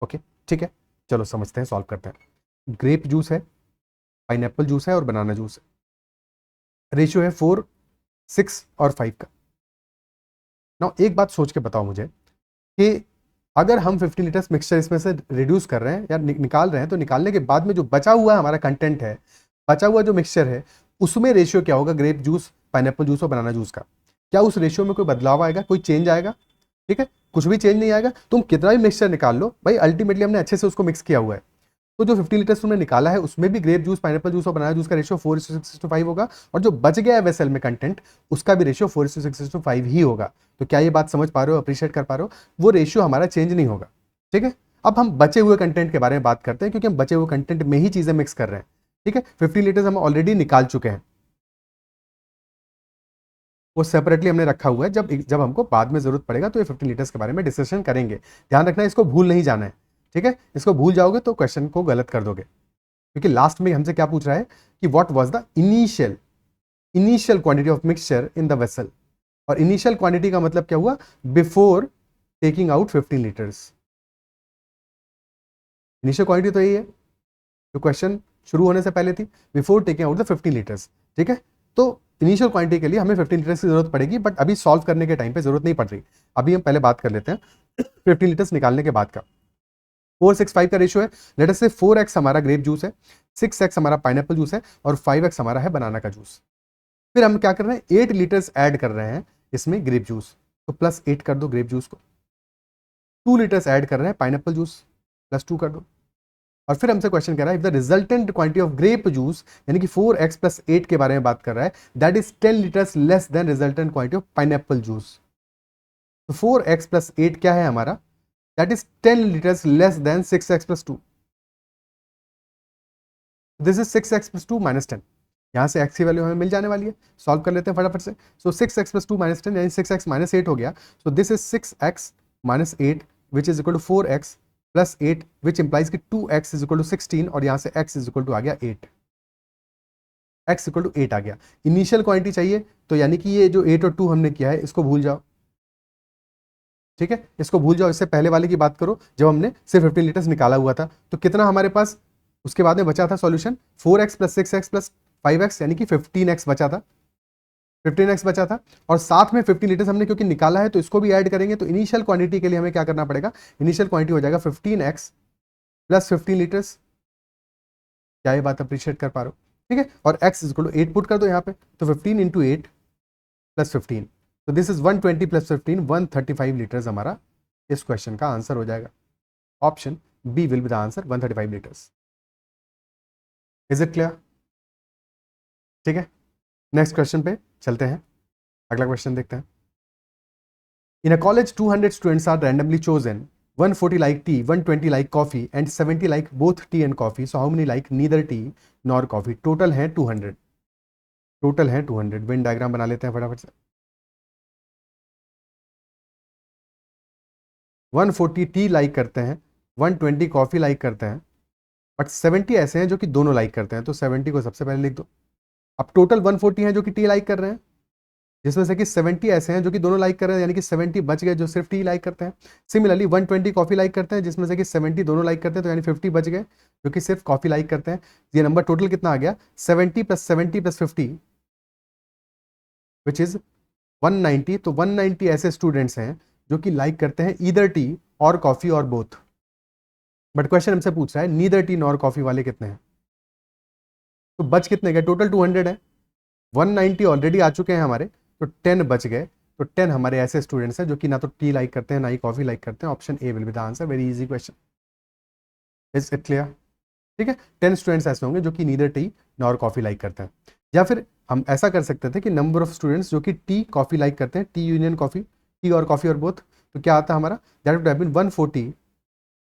A: okay, ठीक है, चलो समझते हैं, solve करते हैं। Grape juice है, pineapple juice है और बनाना जूस है, रेशियो है 4, 6 और 5 का। ना एक बात सोच के बताओ मुझे कि अगर हम 50 लीटर्स मिक्सचर इसमें से रिड्यूस कर रहे हैं या निकाल रहे हैं, तो निकालने के बाद में जो बचा हुआ हमारा कंटेंट है, बचा हुआ जो मिक्सचर है, उसमें रेशियो क्या होगा, ग्रेप जूस, पाइनएप्पल जूस और बनाना जूस का, क्या उस रेशियो में कोई बदलाव आएगा, कोई चेंज आएगा, ठीक है, कुछ भी चेंज नहीं आएगा। तुम कितना भी मिक्सचर निकाल लो भाई, अल्टीमेटली हमने अच्छे से उसको मिक्स किया हुआ है, तो जो 50 लीटर्स तुमने निकाला है उसमें भी ग्रेप जूस, पाइनएप्पल जूस और बनाना जूस का रेशियो 4:6:5 होगा, और जो बच गया है वेसल में कंटेंट, उसका भी रेशियो 4:6:5 ही होगा। तो क्या ये बात समझ पा रहे हो, अप्रिशिएट कर पा रहे हो, वो रेशियो हमारा चेंज नहीं होगा, ठीक है। अब हम बचे हुए कंटेंट के बारे में बात करते हैं, क्योंकि हम बचे हुए कंटेंट में ही चीजें मिक्स कर रहे हैं, ठीक है। 50 लीटर्स हम ऑलरेडी निकाल चुके हैं, वो सेपरेटली हमने रखा हुआ है, जब जब हमको बाद में जरूरत पड़ेगा तो ये 50 लीटर्स के बारे में डिस्कशन करेंगे। ध्यान रखना, इसको भूल नहीं जाना है, ठीक है, इसको भूल जाओगे तो क्वेश्चन को गलत कर दोगे, क्योंकि लास्ट में हमसे क्या पूछ रहा है कि what was the initial quantity of mixture in the vessel, और इनिशियल क्वांटिटी का मतलब क्या हुआ, before taking out 15 litres. Initial quantity तो यही है जो क्वेश्चन शुरू होने से पहले थी, before taking out the 15 litres, ठीक है। तो इनिशियल क्वांटिटी के लिए हमें 15 लीटर्स की जरूरत पड़ेगी, बट अभी सॉल्व करने के टाइम पे जरूरत नहीं पड़ रही। अभी हम पहले बात कर लेते हैं 15 लीटर्स निकालने के बाद का। 4:6:5 का रेशियो है, लेट अस से 4x हमारा ग्रेप जूस है, 6x हमारा पाइनएप्पल जूस है, और 5x हमारा है बनाना का जूस। फिर हम क्या कर रहे हैं, 8 लीटर्स ऐड कर रहे हैं इसमें ग्रेप जूस, तो +8 कर दो ग्रेप जूस को। 2 लीटर्स ऐड कर रहे हैं पाइनएप्पल जूस, +2 कर दो। और फिर हमसे क्वेश्चन कह रहा है, if the resultant quantity of grape juice, यानी कि 4x + 8 के बारे में बात कर रहा है, that is 10 litres less than resultant quantity of pineapple juice. तो 4x + 8 क्या है हमारा, that is 10 litres less than 6x + 2। This is 6x + 2 - 10। यहाँ से x की वैल्यू हमें मिल जाने वाली है, सॉल्व कर लेते हैं फटाफट से। सो 6x + 2 - 10 यानी 6x - 8 हो गया। So this is 6x - 8 which is equal to 4x + 8 which implies कि 2x इज इक्वल टू 16, और यहाँ से x इज इक्वल टू आ गया 8, x इक्वल टू 8 आ गया। इनिशियल क्वांटिटी चाहिए, तो यानी कि ये जो 8 और 2 हमने किया है इसको भूल जाओ, ठीक है, इसको भूल जाओ। इससे पहले वाले की बात करो, जब हमने सिर्फ 15 लीटर्स निकाला हुआ था, तो कितना हमारे पास उसके बाद में बचा था सॉल्यूशन, 4x + 6x + 5x, यानी कि 15x बचा था, 15x बचा था। और साथ में 15 लीटर्स हमने क्योंकि निकाला है तो इसको भी ऐड करेंगे, तो इनिशियल क्वांटिटी के लिए हमें क्या करना पड़ेगा, इनिशियल क्वांटिटी हो जाएगा 15x + 15 लीटर्स। क्या ये बात अप्रिशिएट कर पा रहे हो, ठीक है। और x is equal to 8 put कर दो यहाँ पे, तो 15 × 8 + 15, तो दिस इज 120 + 15 135 लीटर्स हमारा इस क्वेश्चन का आंसर हो जाएगा। Option B will be the answer, 135 litres. Is it clear, ठीक है। नेक्स्ट क्वेश्चन पे चलते हैं, अगला क्वेश्चन देखते हैं। In a college 200 students are randomly chosen, 140 like tea, 120 like coffee and 70 like both tea and coffee. So how many like neither tea nor coffee? Total है 200, total है 200। वेन डायग्राम बना लेते हैं फटाफट से। 140 टी लाइक करते हैं, 120 coffee like करते हैं, बट 70 ऐसे हैं जो कि दोनों लाइक करते हैं, तो 70 को सबसे पहले लिख दो। अब टोटल 140 हैं जो कि टी लाइक कर रहे हैं, जिसमें से कि 70 ऐसे हैं जो कि दोनों लाइक कर रहे हैं, यानी कि 70 बच गए जो सिर्फ टी लाइक करते हैं। सिमिलरली 120 कॉफी लाइक करते हैं, जिसमें से कि 70 दोनों लाइक करते हैं, तो यानी 50 बच गए जो कि सिर्फ कॉफी लाइक करते हैं। ये नंबर टोटल कितना आ गया? 70 + 70 + 50 विच इज 190। तो 190 ऐसे स्टूडेंट्स हैं जो कि लाइक करते हैं ईदर टी और कॉफी और बोथ। बट क्वेश्चन हमसे पूछ रहा है नीदर टी नॉर कॉफी वाले कितने हैं, तो बच कितने गए? टोटल 200 है, 190 ऑलरेडी आ चुके हैं हमारे, तो 10 बच गए। तो 10 हमारे ऐसे स्टूडेंट्स हैं जो कि ना तो टी लाइक करते हैं ना ही कॉफी लाइक करते हैं। Option A will be the answer. Very easy question, is it clear? ठीक है, 10 स्टूडेंट्स ऐसे होंगे जो कि neither T nor coffee like करते हैं। या फिर हम ऐसा कर सकते थे कि नंबर ऑफ स्टूडेंट्स जो कि टी कॉफी लाइक करते हैं, टी यूनियन कॉफी, टी और कॉफी और बोथ, तो क्या आता है हमारा? दैट वुड हैव बीन 140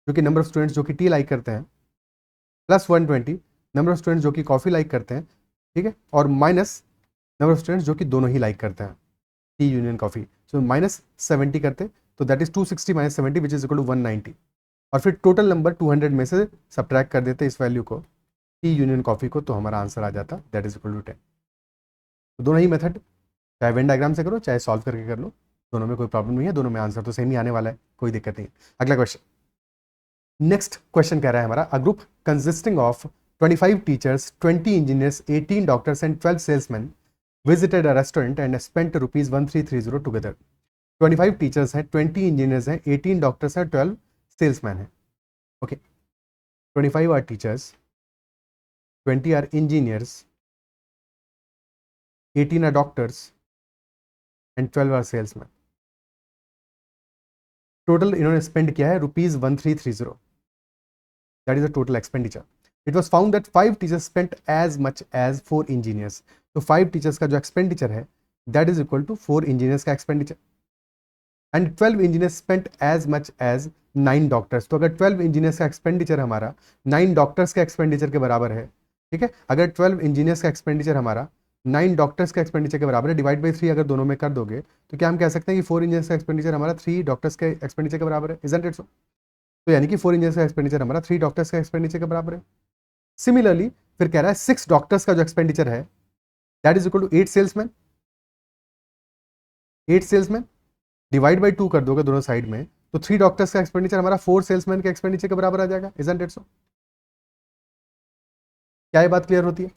A: जो कि नंबर ऑफ स्टूडेंट्स जो कि टी लाइक करते हैं, प्लस 120 नंबर ऑफ स्टूडेंट्स जो कि कॉफी लाइक करते हैं, ठीक है, और माइनस नंबर ऑफ स्टूडेंट्स जो कि दोनों ही लाइक करते हैं, टी यूनियन कॉफी। सो -70 करते, तो that is 260 - 70 which is equal to 190। और फिर टोटल नंबर 200 में से सब्ट्रैक्ट कर देते इस वैल्यू को, टी यूनियन कॉफी को, तो हमारा आंसर आ जाता दैट इज इक्वल टू 10। तो दोनों ही मेथड, चाहे वेन डायग्राम से करो चाहे सॉल्व करके कर लो, दोनों में कोई प्रॉब्लम नहीं है, दोनों में आंसर तो सेम ही आने वाला है, कोई दिक्कत नहीं। अगला क्वेश्चन, नेक्स्ट क्वेश्चन कह रहा है हमारा, a group consisting of 25 teachers, 20 engineers, 18 doctors and 12 salesman visited a restaurant and spent rupees 1330 together. 25 teachers हैं, 20 इंजीनियर्स हैं, 18 डॉक्टर्स हैं, 12 सेल्समैन हैं। Okay, 25 are teachers, 20 are engineers, 18 are doctors and 12 are salesman. Total इन्होंने spend किया है ₹1330। That is the total expenditure. It was found that 5 teachers spent as much as 4 engineers. तो 5 teachers का जो expenditure है that is equal to 4 engineers का expenditure. And 12 engineers spent as much as 9 doctors. तो अगर 12 engineers का expenditure हमारा 9 doctors के एक्सपेंडिचर के बराबर है, ठीक है, अगर 12 इंजीनियर्स का एक्सपेंडिचर हमारा 9 डॉक्टर्स के एक्सपेंडिचर के बराबर है, डिवाइड बाई 3 अगर दोनों में कर दोगे, तो क्या हम कह सकते हैं कि 4 इंजीनियर्स का एक्सपेंडिचर हमारा 3 डॉक्टर्स के एक्सपेंडिचर के बराबर है? इजंट इट सो? तो यानी कि 4 इंजीनियर्स का एक्सपेंडिचर हमारा 3 डॉक्टर्स का एक्सपेंडिचर के बराबर है। सिमिलरली फिर कह रहा है 6 डॉक्टर्स का जो एक्सपेंडिचर है that is equal to 8 salesman. 8 salesman divide by 2 कर दोगे दोनों साइड में, तो 3 डॉक्टर्स का एक्सपेंडिचर हमारा 4 सेल्समैन के एक्सपेंडिचर के बराबर आ जाएगा। इजंट इट सो? क्या ये बात क्लियर होती है?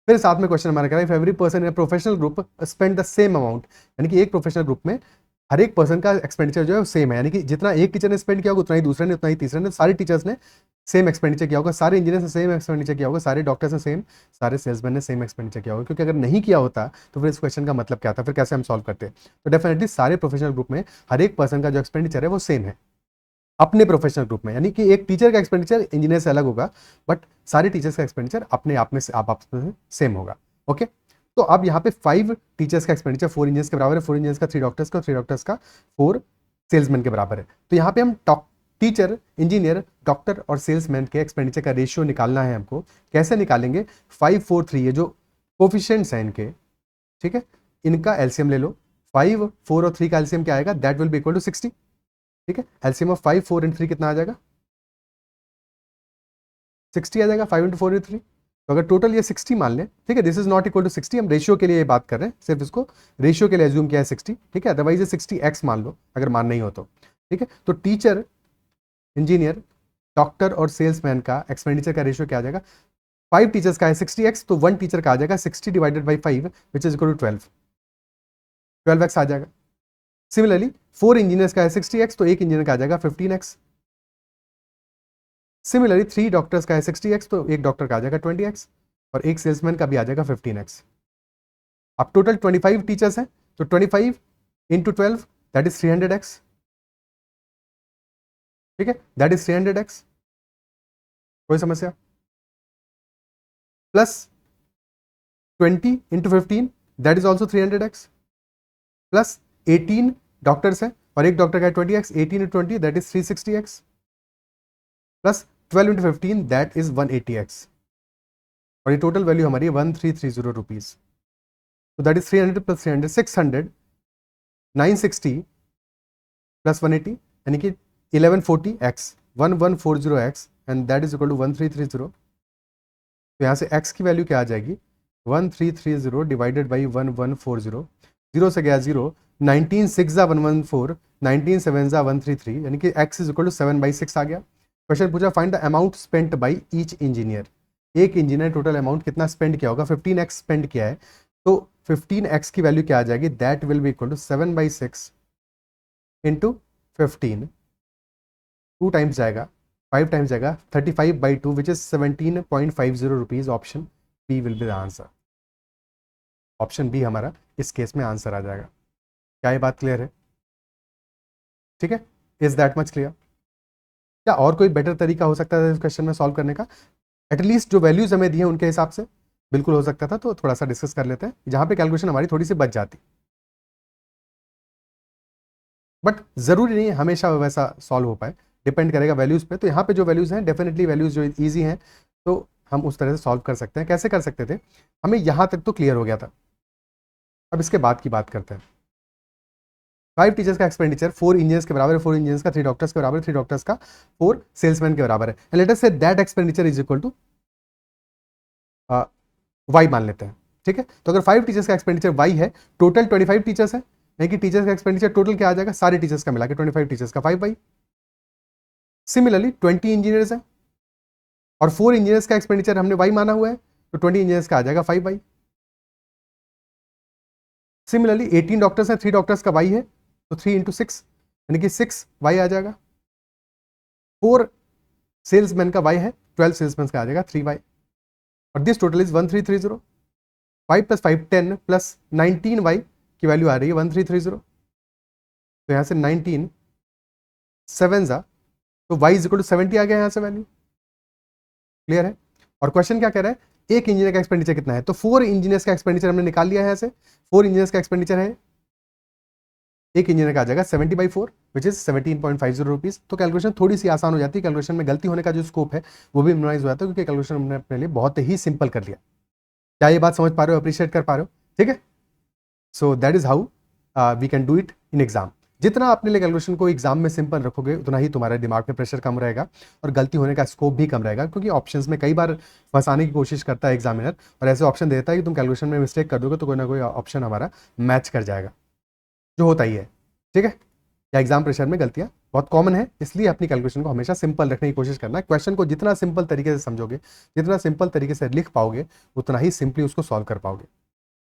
A: फिर साथ में क्वेश्चन हमारा कह रहा है, if every person in a professional group spend the same amount, यानी कि एक प्रोफेशनल ग्रुप में हर एक पर्सन का एक्सपेंडिचर जो है सेम है, यानी कि जितना एक टीचर ने स्पेंड किया होगा उतना ही दूसरे ने, उतना ही तीसरे ने, सारे टीचर्स ने सेम एक्सपेंडिचर किया होगा, सारे इंजीनियर्स ने सेम एक्सपेंडिचर किया होगा, सारे डॉक्टर्स ने सेम, सारे सेल्समैन ने सेम एक्सपेंडिचर किया होगा। क्योंकि अगर नहीं किया होता तो फिर इस क्वेश्चन का मतलब क्या था, फिर कैसे हम सॉल्व करते? तो डेफिनेटली सारे प्रोफेशनल ग्रुप में हर एक पर्सन का जो एक्सपेंडिचर है वो सेम है अपने प्रोफेशनल ग्रुप में, यानी कि एक टीचर का एक्सपेंडिचर इंजीनियर से अलग होगा, बट सारे टीचर्स का एक्सपेंडिचर अपने आप में आप आपस में सेम होगा। ओके, तो अब यहाँ पे 5 टीचर्स का एक्सपेंडिचर 4 इंजीनियर्स के बराबर है, 4 इंजीनियर्स का 3 डॉक्टर्स का, 3 डॉक्टर्स का 4 सेल्समैन के बराबर है। तो यहाँ पे हम टीचर, इंजीनियर, डॉक्टर और सेल्समैन के एक्सपेंडिचर का रेशियो निकालना है हमको। कैसे निकालेंगे? 5, 4, 3 ये जो कोफिशिएंट्स हैं इनके, ठीक है, इनका एलसीएम ले लो। 5, 4 और 3 का एलसीएम क्या आएगा? That will be equal to 60। ठीक है, एलसीएम ऑफ 5, 4 एंड 3 कितना आ जाएगा? 60 आ जाएगा। 5 × 4 × 3, तो अगर टोटल ये 60 मान लें, ठीक है, this is not equal to 60, हम रेशियो के लिए ये बात कर रहे हैं, सिर्फ इसको रेशियो के लिए एज्यूम किया है 60, ठीक है, अदरवाइज ये 60x मान लो अगर मान नहीं हो तो। ठीक है, तो टीचर, इंजीनियर, डॉक्टर और सेल्समैन का एक्सपेंडिचर का रेशियो क्या आ जाएगा? 5 टीचर्स का है 60x, तो 1 टीचर का आ जाएगा 60 divided by 5 which is equal to 12x आ जाएगा। सिमिलरली 4 इंजीनियर्स का है 60x, तो एक इंजीनियर का आ जाएगा 15x। सिमिलरली 3 डॉक्टर्स का है 60x, तो एक डॉक्टर का आ जाएगा 20x, और एक सेल्समैन का भी आ जाएगा 15x। अब टोटल 25 टीचर्स हैं, तो 25 इंटू 12 दैट इज 300x। ठीक है, दैट इज 300x। कोई समस्या? Plus 20 into 15 that is also 300x, plus 18 doctors हैं और एक डॉक्टर का 20x, 18 into 20 that is 360x, plus 12 into 15 that is 180x, और ये टोटल वैल्यू हमारी 1330 रुपीज। तो दैट इज 300 प्लस 300 600, 960 प्लस 180 यानी कि 1140x, 1140x and that is equal to 1330। तो यहाँ से x की वैल्यू क्या आ जाएगी, 1330 डिवाइडेड बाई 1140, जीरो से गया जीरो, 19 6 जा 114, 19 7 जा 133 यानी कि x इज इक्वल टू 7/6 आ गया। क्वेश्चन पूछा find the amount spent by each engineer, एक इंजीनियर टोटल अमाउंट कितना स्पेंड किया होगा, 15x स्पेंड किया है, तो 15x की वैल्यू क्या आ जाएगी, that will be equal to 7/6 into 15, 2 times जाएगा, 5 टाइम्स जाएगा, 35/2 which is 17.50 rupees. Option B will be the answer. Option B हमारा इस केस में आंसर आ जाएगा। क्या ये बात क्लियर है? ठीक है, इज दैट मच क्लियर? क्या और कोई बेटर तरीका हो सकता है इस क्वेश्चन में सॉल्व करने का? एटलीस्ट जो वैल्यूज हमें दी है उनके हिसाब से बिल्कुल हो सकता था, तो थोड़ा सा डिस्कस कर लेते हैं जहां पे कैलकुलेशन हमारी थोड़ी सी बच जाती, बट जरूरी नहीं है हमेशा वैसा सॉल्व हो पाए, डिपेंड करेगा वैल्यूज पे। तो यहाँ पे जो वैल्यूज हैं डेफिनेटली वैल्यूज जो इजी हैं तो हम उस तरह से सॉल्व कर सकते हैं। कैसे कर सकते थे, हमें यहाँ तक तो क्लियर हो गया था। अब इसके बाद की बात करते हैं। 5 टीचर्स का एक्सपेंडिचर 4 इंजीनियर्स के बराबर है, 4 इंजीनियर्स का 3 डॉक्टर्स के बराबर है, 3 डॉक्टर्स का 4 सेल्समैन के बराबर है। Let us say that expenditure is equal to Y मान लेते हैं। ठीक है, तो अगर 5 टीचर्स का एक्सपेंडिचर वाई है, टोटल 25 टीचर्स है, यानी कि टीचर्स का एक्सपेंडिचर टोटल क्या आ जाएगा, सारे टीचर्स का मिला के 25 टीचर्स का 5/। सिमिलरली 20 इंजीनियर्स हैं और 4 इंजीनियर्स का एक्सपेंडिचर हमने वाई माना हुआ है, तो 20 इंजीनियर्स का आ जाएगा 5/। सिमिलरली 18 डॉक्टर्स हैं, 3 डॉक्टर्स का वाई है, तो 3 इंटू 6 यानी कि 6 वाई आ जाएगा। 4 सेल्समैन का वाई है, 12 सेल्समैन का आ जाएगा 3y, और this total is 1330। 5 + 5 10 plus 19y की वैल्यू आ रही है 1330। तो यहाँ से 19 7 जा, तो y इज इक्वल टू 70 आ गया यहाँ से वैल्यू। क्लियर है? और क्वेश्चन क्या कह रहा है, एक इंजीनियर का एक्सपेंडिचर कितना है, तो 4 इंजीनियर्स का एक्सपेंडिचर हमने निकाल लिया है। यहाँ से 4 इंजीनियर्स का एक्सपेंडिचर है, एक इंजीनियर का आ जाएगा 70/4 विच इज 17.50 रुपीज। तो कैलकुलेशन थोड़ी सी आसान हो जाती है, कैलकुलेशन में गलती होने का जो स्कोप है वो भी मिनिमाइज हो जाता है, क्योंकि कैलकुलेशन हमने अपने लिए बहुत ही सिंपल कर लिया। क्या ये बात समझ पा रहे हो, अप्रिशिएट कर पा रहे हो? ठीक है, so that is how we can do it in exam. जितना अपने लिए कैलकुलेशन को एग्जाम में सिंपल रखोगे उतना ही तुम्हारे दिमाग में प्रेशर कम रहेगा और गलती होने का स्कोप भी कम रहेगा, क्योंकि ऑप्शंस में कई बार फंसाने की कोशिश करता है एग्जामिनर, और ऐसे ऑप्शन देता है कि तुम कैलकुलेशन में मिस्टेक कर दोगे तो कोई ना कोई ऑप्शन हमारा मैच कर जाएगा, जो होता ही है। ठीक है, या एग्जाम प्रेशर में गलतियां बहुत कॉमन है, इसलिए अपनी कैलकुलेशन को हमेशा सिंपल रखने की कोशिश करना है। क्वेश्चन को जितना सिंपल तरीके से समझोगे, जितना सिंपल तरीके से लिख पाओगे, उतना ही सिंपली उसको सॉल्व कर पाओगे,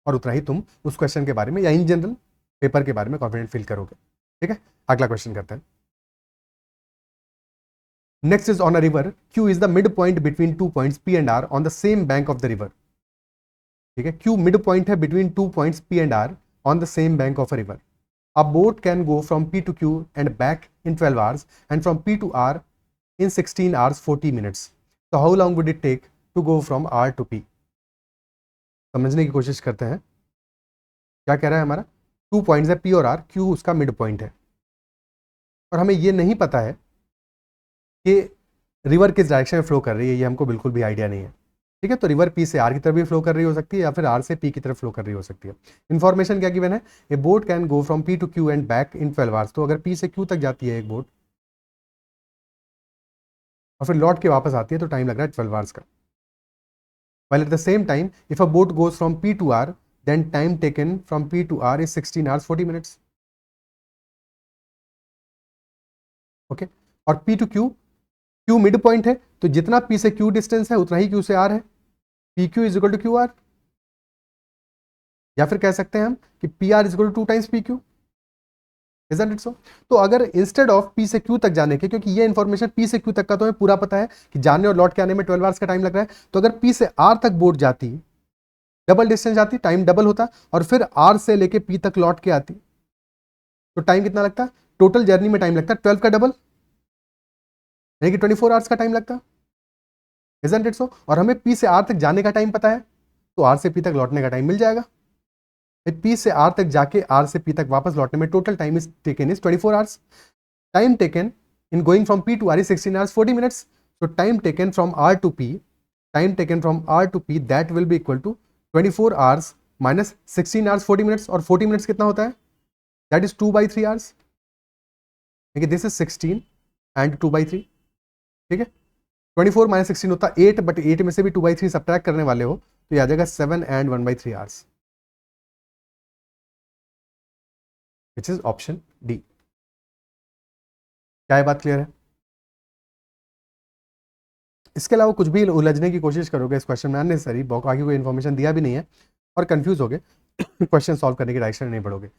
A: और उतना ही तुम उस क्वेश्चन के बारे में या इन जनरल पेपर के बारे में कॉन्फिडेंट फील करोगे। ठीक है, अगला क्वेश्चन करते हैं। Next is on a river, Q is the mid point between 2 points P and R on the same bank of the river. ठीक है, Q मिड पॉइंट है between 2 points P and R on the same bank of a river. A boat can go from P to Q and back in 12 hours and from P to R in 16 hours 40 minutes. So how long would it take to go from R to P? समझने की कोशिश करते हैं। क्या कह रहा है हमारा, 2 पॉइंट्स है P और R, Q उसका मिड पॉइंट है, और हमें ये नहीं पता है कि रिवर किस डायरेक्शन में फ्लो कर रही है, ये हमको बिल्कुल भी आइडिया नहीं है। ठीक है, तो रिवर P से R की तरफ भी फ्लो कर रही हो सकती है, या फिर R से P की तरफ फ्लो कर रही हो सकती है। इन्फॉर्मेशन क्या गिवन है, a boat can go from P to Q and back in 12 hours. तो अगर P से Q तक जाती है एक बोट और फिर लौट के वापस आती है, तो टाइम लग रहा है 12 आवर्स का। While at the same time, if a boat goes from P to R, then time taken from P to R is 16 hours 40 minutes. Okay, और P to Q, Q mid point है, तो जितना P से Q distance है उतना ही Q से R है, PQ is equal to QR। या फिर कह सकते हैं हम कि PR is equal to 2 times PQ। Isn't it so? तो अगर इंस्टेड ऑफ P से Q तक जाने के, क्योंकि ये इंफॉर्मेशन P से Q तक का तो हमें पूरा पता है कि जाने और लौट के आने में 12 आवर्स का टाइम लग रहा है, तो अगर P से R तक बोट जाती, डबल डिस्टेंस जाती, टाइम डबल होता, और फिर R से लेके P तक लौट के आती, तो टाइम कितना लगता, टोटल जर्नी में टाइम लगता 12 का डबल, यानी कि 24 आवर्स का टाइम लगता। Isn't it so? और हमें P से R तक जाने का टाइम पता है, तो आर से पी तक लौटने का टाइम मिल जाएगा। पी से आर तक जाके आर से पी तक वापस लौटने में total time is taken is 24 hours. Time taken in going from P to R is 16 hours 40 minutes. So time taken from R to P, that will be equal to 24 hours minus 16 hours 40 minutes. और 40 minutes कितना होता है? That is 2/3 hours. ठीक है, this is 16 and 2/3. ठीक है, 24 minus 16 होता है 8, बट 8 में से भी 2/3 सब्ट्रैक्ट करने वाले हो तो ये आ जाएगा 7 and 1/3 hours, which is option D. क्या ये बात क्लियर है? इसके अलावा कुछ भी उलझने की कोशिश करोगे इस क्वेश्चन में अननेसेसरी, आगे कोई इन्फॉर्मेशन दिया भी नहीं है और कंफ्यूज होगे क्वेश्चन सॉल्व करने की डायरेक्शन नहीं बढ़ोगे।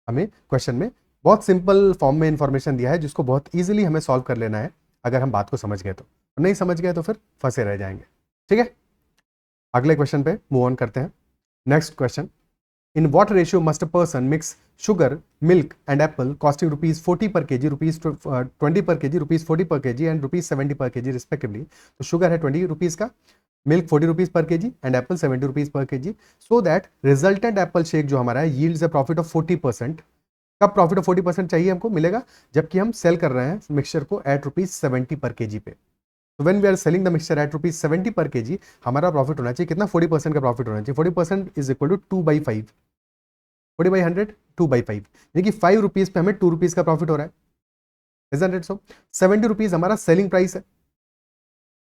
A: हमें क्वेश्चन में बहुत सिंपल फॉर्म में इन्फॉर्मेशन दिया है जिसको बहुत ईजिली हमें सॉल्व कर लेना है अगर हम बात को समझ गए तो, नहीं समझ गए तो फिर फंसे रह जाएंगे। ठीक है, अगले क्वेश्चन पे मूव ऑन करते हैं। Next question, in what ratio must a person mix sugar, milk and apple costing rupees 40 per kg, rupees 20 per kg, rupees 40 per kg and rupees 70 per kg respectively? तो sugar है 20 rupees का, milk 40 rupees per kg and apple 70 rupees per kg, so that resultant apple shake जो हमारा है yields a profit of 40%. कब profit of 40% चाहिए हमको मिलेगा? जबकि हम सेल कर रहे हैं मिक्सचर को एट ₹70 पर kg पे। तो when we are selling the mixture at ₹70 पर kg, हमारा प्रॉफिट होना चाहिए कितना? 40% का प्रॉफिट होना चाहिए। 40% इज इक्वल टू 2/5, 40/100 2/5, यानी कि 5 रुपीज पे हमें 2 रुपीज का प्रॉफिट हो रहा है। Isn't it so? 70 रुपीज हमारा सेलिंग प्राइस है।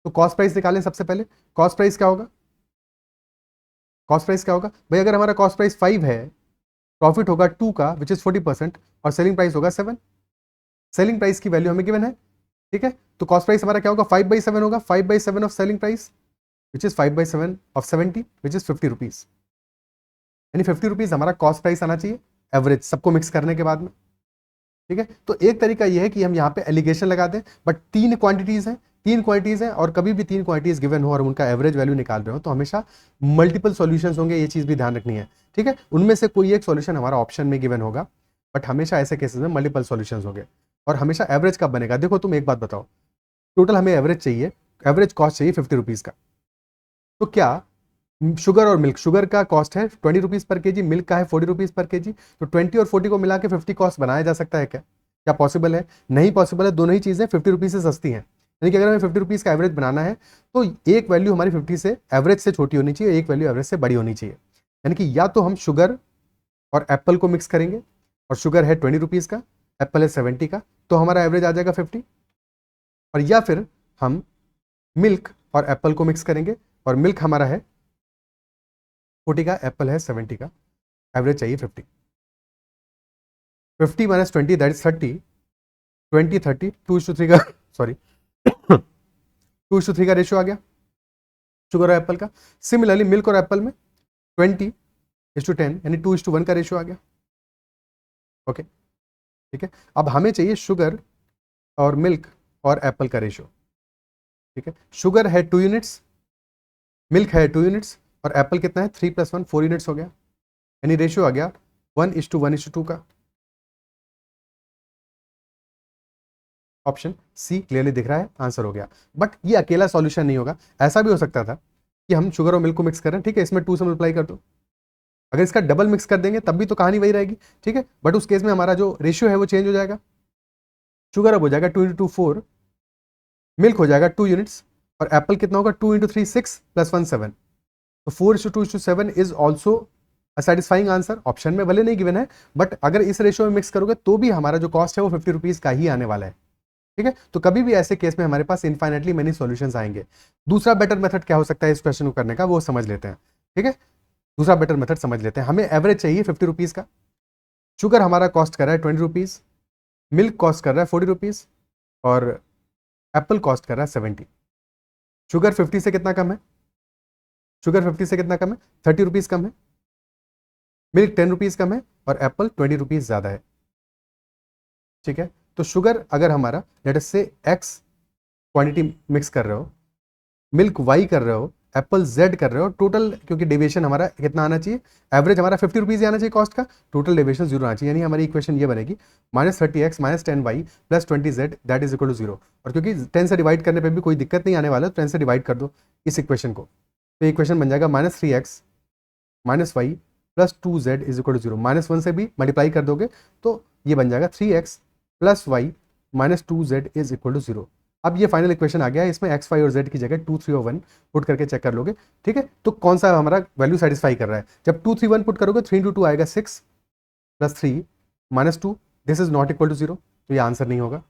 A: तो कॉस्ट प्राइस निकालें सबसे पहले। कॉस्ट प्राइस क्या होगा? कॉस्ट प्राइस क्या होगा भाई? अगर हमारा कॉस्ट प्राइस 5 है, प्रॉफिट होगा 2 का विच इज 40% और सेलिंग प्राइस होगा 7। सेलिंग प्राइस की वैल्यू हमें गिवन है। ठीक है, तो कॉस्ट प्राइस हमारा क्या होगा? 5/7 होगा। 5/7 of selling price which is 5/7 of 70 which is 50 rupees, यानी 50 रुपीज हमारा कॉस्ट प्राइस आना चाहिए एवरेज सबको मिक्स करने के बाद में। ठीक है, तो एक तरीका यह है कि हम यहाँ पे एलिगेशन लगा दें, बट 3 क्वांटिटीज हैं और कभी भी 3 क्वांटिटीज गिवन हो और उनका एवरेज वैल्यू निकाल रहे हो तो हमेशा मल्टीपल सॉल्यूशंस होंगे, ये चीज भी ध्यान रखनी है। ठीक है, उनमें से कोई एक सॉल्यूशन हमारा ऑप्शन में गिवन होगा, बट हमेशा ऐसे केसेस में मल्टीपल सॉल्यूशंस होंगे। और हमेशा एवरेज कब बनेगा? देखो तुम एक बात बताओ, टोटल हमें एवरेज चाहिए, एवरेज कॉस्ट चाहिए 50 रुपीज का, तो क्या शुगर और मिल्क, शुगर का कॉस्ट है 20 रुपीज पर केजी, मिल्क का है 40 रुपीज पर केजी, तो 20 और 40 को मिला के 50 कॉस्ट बनाया जा सकता है क्या? क्या पॉसिबल है? नहीं पॉसिबल है। दोनों ही चीजें 50 रुपीज से सस्ती हैं, यानी कि अगर हमें 50 रुपीज का एवरेज बनाना है तो एक वैल्यू हमारी 50 से एवरेज से छोटी होनी चाहिए, एक वैल्यू एवरेज से बड़ी होनी चाहिए। यानी कि या तो हम शुगर और एप्पल को मिक्स करेंगे, और शुगर है 20 रुपीज का, एप्पल है 70 का, तो हमारा एवरेज आ जाएगा 50। और या फिर हम मिल्क और एप्पल को मिक्स करेंगे, और मिल्क हमारा है 40 का, एप्पल है 70 का, एवरेज चाहिए 50। 50 माइनस 20 दैट इज 30, 20 30 2:3 का सॉरी 2:3 का रेशियो आ गया शुगर और एप्पल का। सिमिलरली मिल्क और एप्पल में 20:10 यानी 2:1 का रेशियो आ गया। ओके, ठीक है, अब हमें चाहिए शुगर और मिल्क और एप्पल का रेशियो। ठीक है, शुगर है 2 यूनिट्स, मिल्क है 2 यूनिट्स और एप्पल कितना है? 3 + 1 4 यूनिट्स हो गया, यानी रेशियो आ गया 1:1:2 का। ऑप्शन सी क्लियरली दिख रहा है, आंसर हो गया। बट ये अकेला सॉल्यूशन नहीं होगा, ऐसा भी हो सकता था कि हम शुगर और मिल्क को मिक्स करें, ठीक है, इसमें 2 से मल्टीप्लाई कर दो, अगर इसका डबल मिक्स कर देंगे तब भी तो कहानी वही रहेगी। ठीक है, बट उस केस में हमारा जो रेशियो है वो चेंज हो जाएगा। शुगर अब हो जाएगा 2 × 2 4, मिल्क हो जाएगा 2 यूनिट्स और एप्पल कितना होगा? 2 × 3 6 + 1 7, तो 4:2:7 is also satisfying answer. Option में भले नहीं गिवन है, बट अगर इस रेशियो में मिक्स करोगे तो भी हमारा जो कॉस्ट है वो 50 रुपीज का ही आने वाला है। ठीक है, तो कभी भी ऐसे केस में हमारे पास इनफाइनेटली मेनी सॉल्यूशंस आएंगे। दूसरा बेटर मेथड क्या हो सकता है इस क्वेश्चन को करने का, वो समझ लेते हैं। ठीक है, दूसरा बेटर मेथड समझ लेते हैं। हमें एवरेज चाहिए 50 रुपीज का, शुगर हमारा कॉस्ट कर रहा है 20 रुपीज, मिल्क कॉस्ट कर रहा है 40 रुपीज और एप्पल कॉस्ट कर रहा है 70। शुगर 50 से कितना कम है? शुगर 50 से कितना कम है? 30 रुपीज कम है, मिल्क 10 रुपीज कम है और एप्पल 20 रुपीज ज्यादा है। ठीक है, तो शुगर अगर हमारा लेट अस से x क्वांटिटी मिक्स कर रहे हो, मिल्क y कर रहे हो, एप्पल z कर रहे हो, टोटल क्योंकि डेविएशन हमारा कितना आना चाहिए? एवरेज हमारा 50 रुपीज आना चाहिए कॉस्ट का, टोटल डेविएशन 0 आना चाहिए, यानी हमारी इक्वेशन ये बनेगी -30x - 10y + 20z that is equal to 0। और क्योंकि 10 से डिवाइड करने पे भी कोई दिक्कत नहीं आने वाला, तो 10 से डिवाइड कर दो इस इक्वेशन को, तो इक्वेशन बन जाएगा -3x minus y plus 2z is equal to 0। -1 से भी मल्टीप्लाई कर दोगे तो ये बन जाएगा 3x plus y minus 2z is equal to 0। अब ये फाइनल इक्वेशन आ गया है, इसमें x, y और z की जगह 2, 3 और 1 पुट करके चेक कर लोगे, ठीक है। तो कौन सा हमारा वैल्यू सेटिस्फाई कर रहा है? जब 2, 3, 1 पुट करोगे 3 इंटू 2 आएगा 6 plus 3 minus 2, this is not equal to 0, तो ये आंसर नहीं होगा।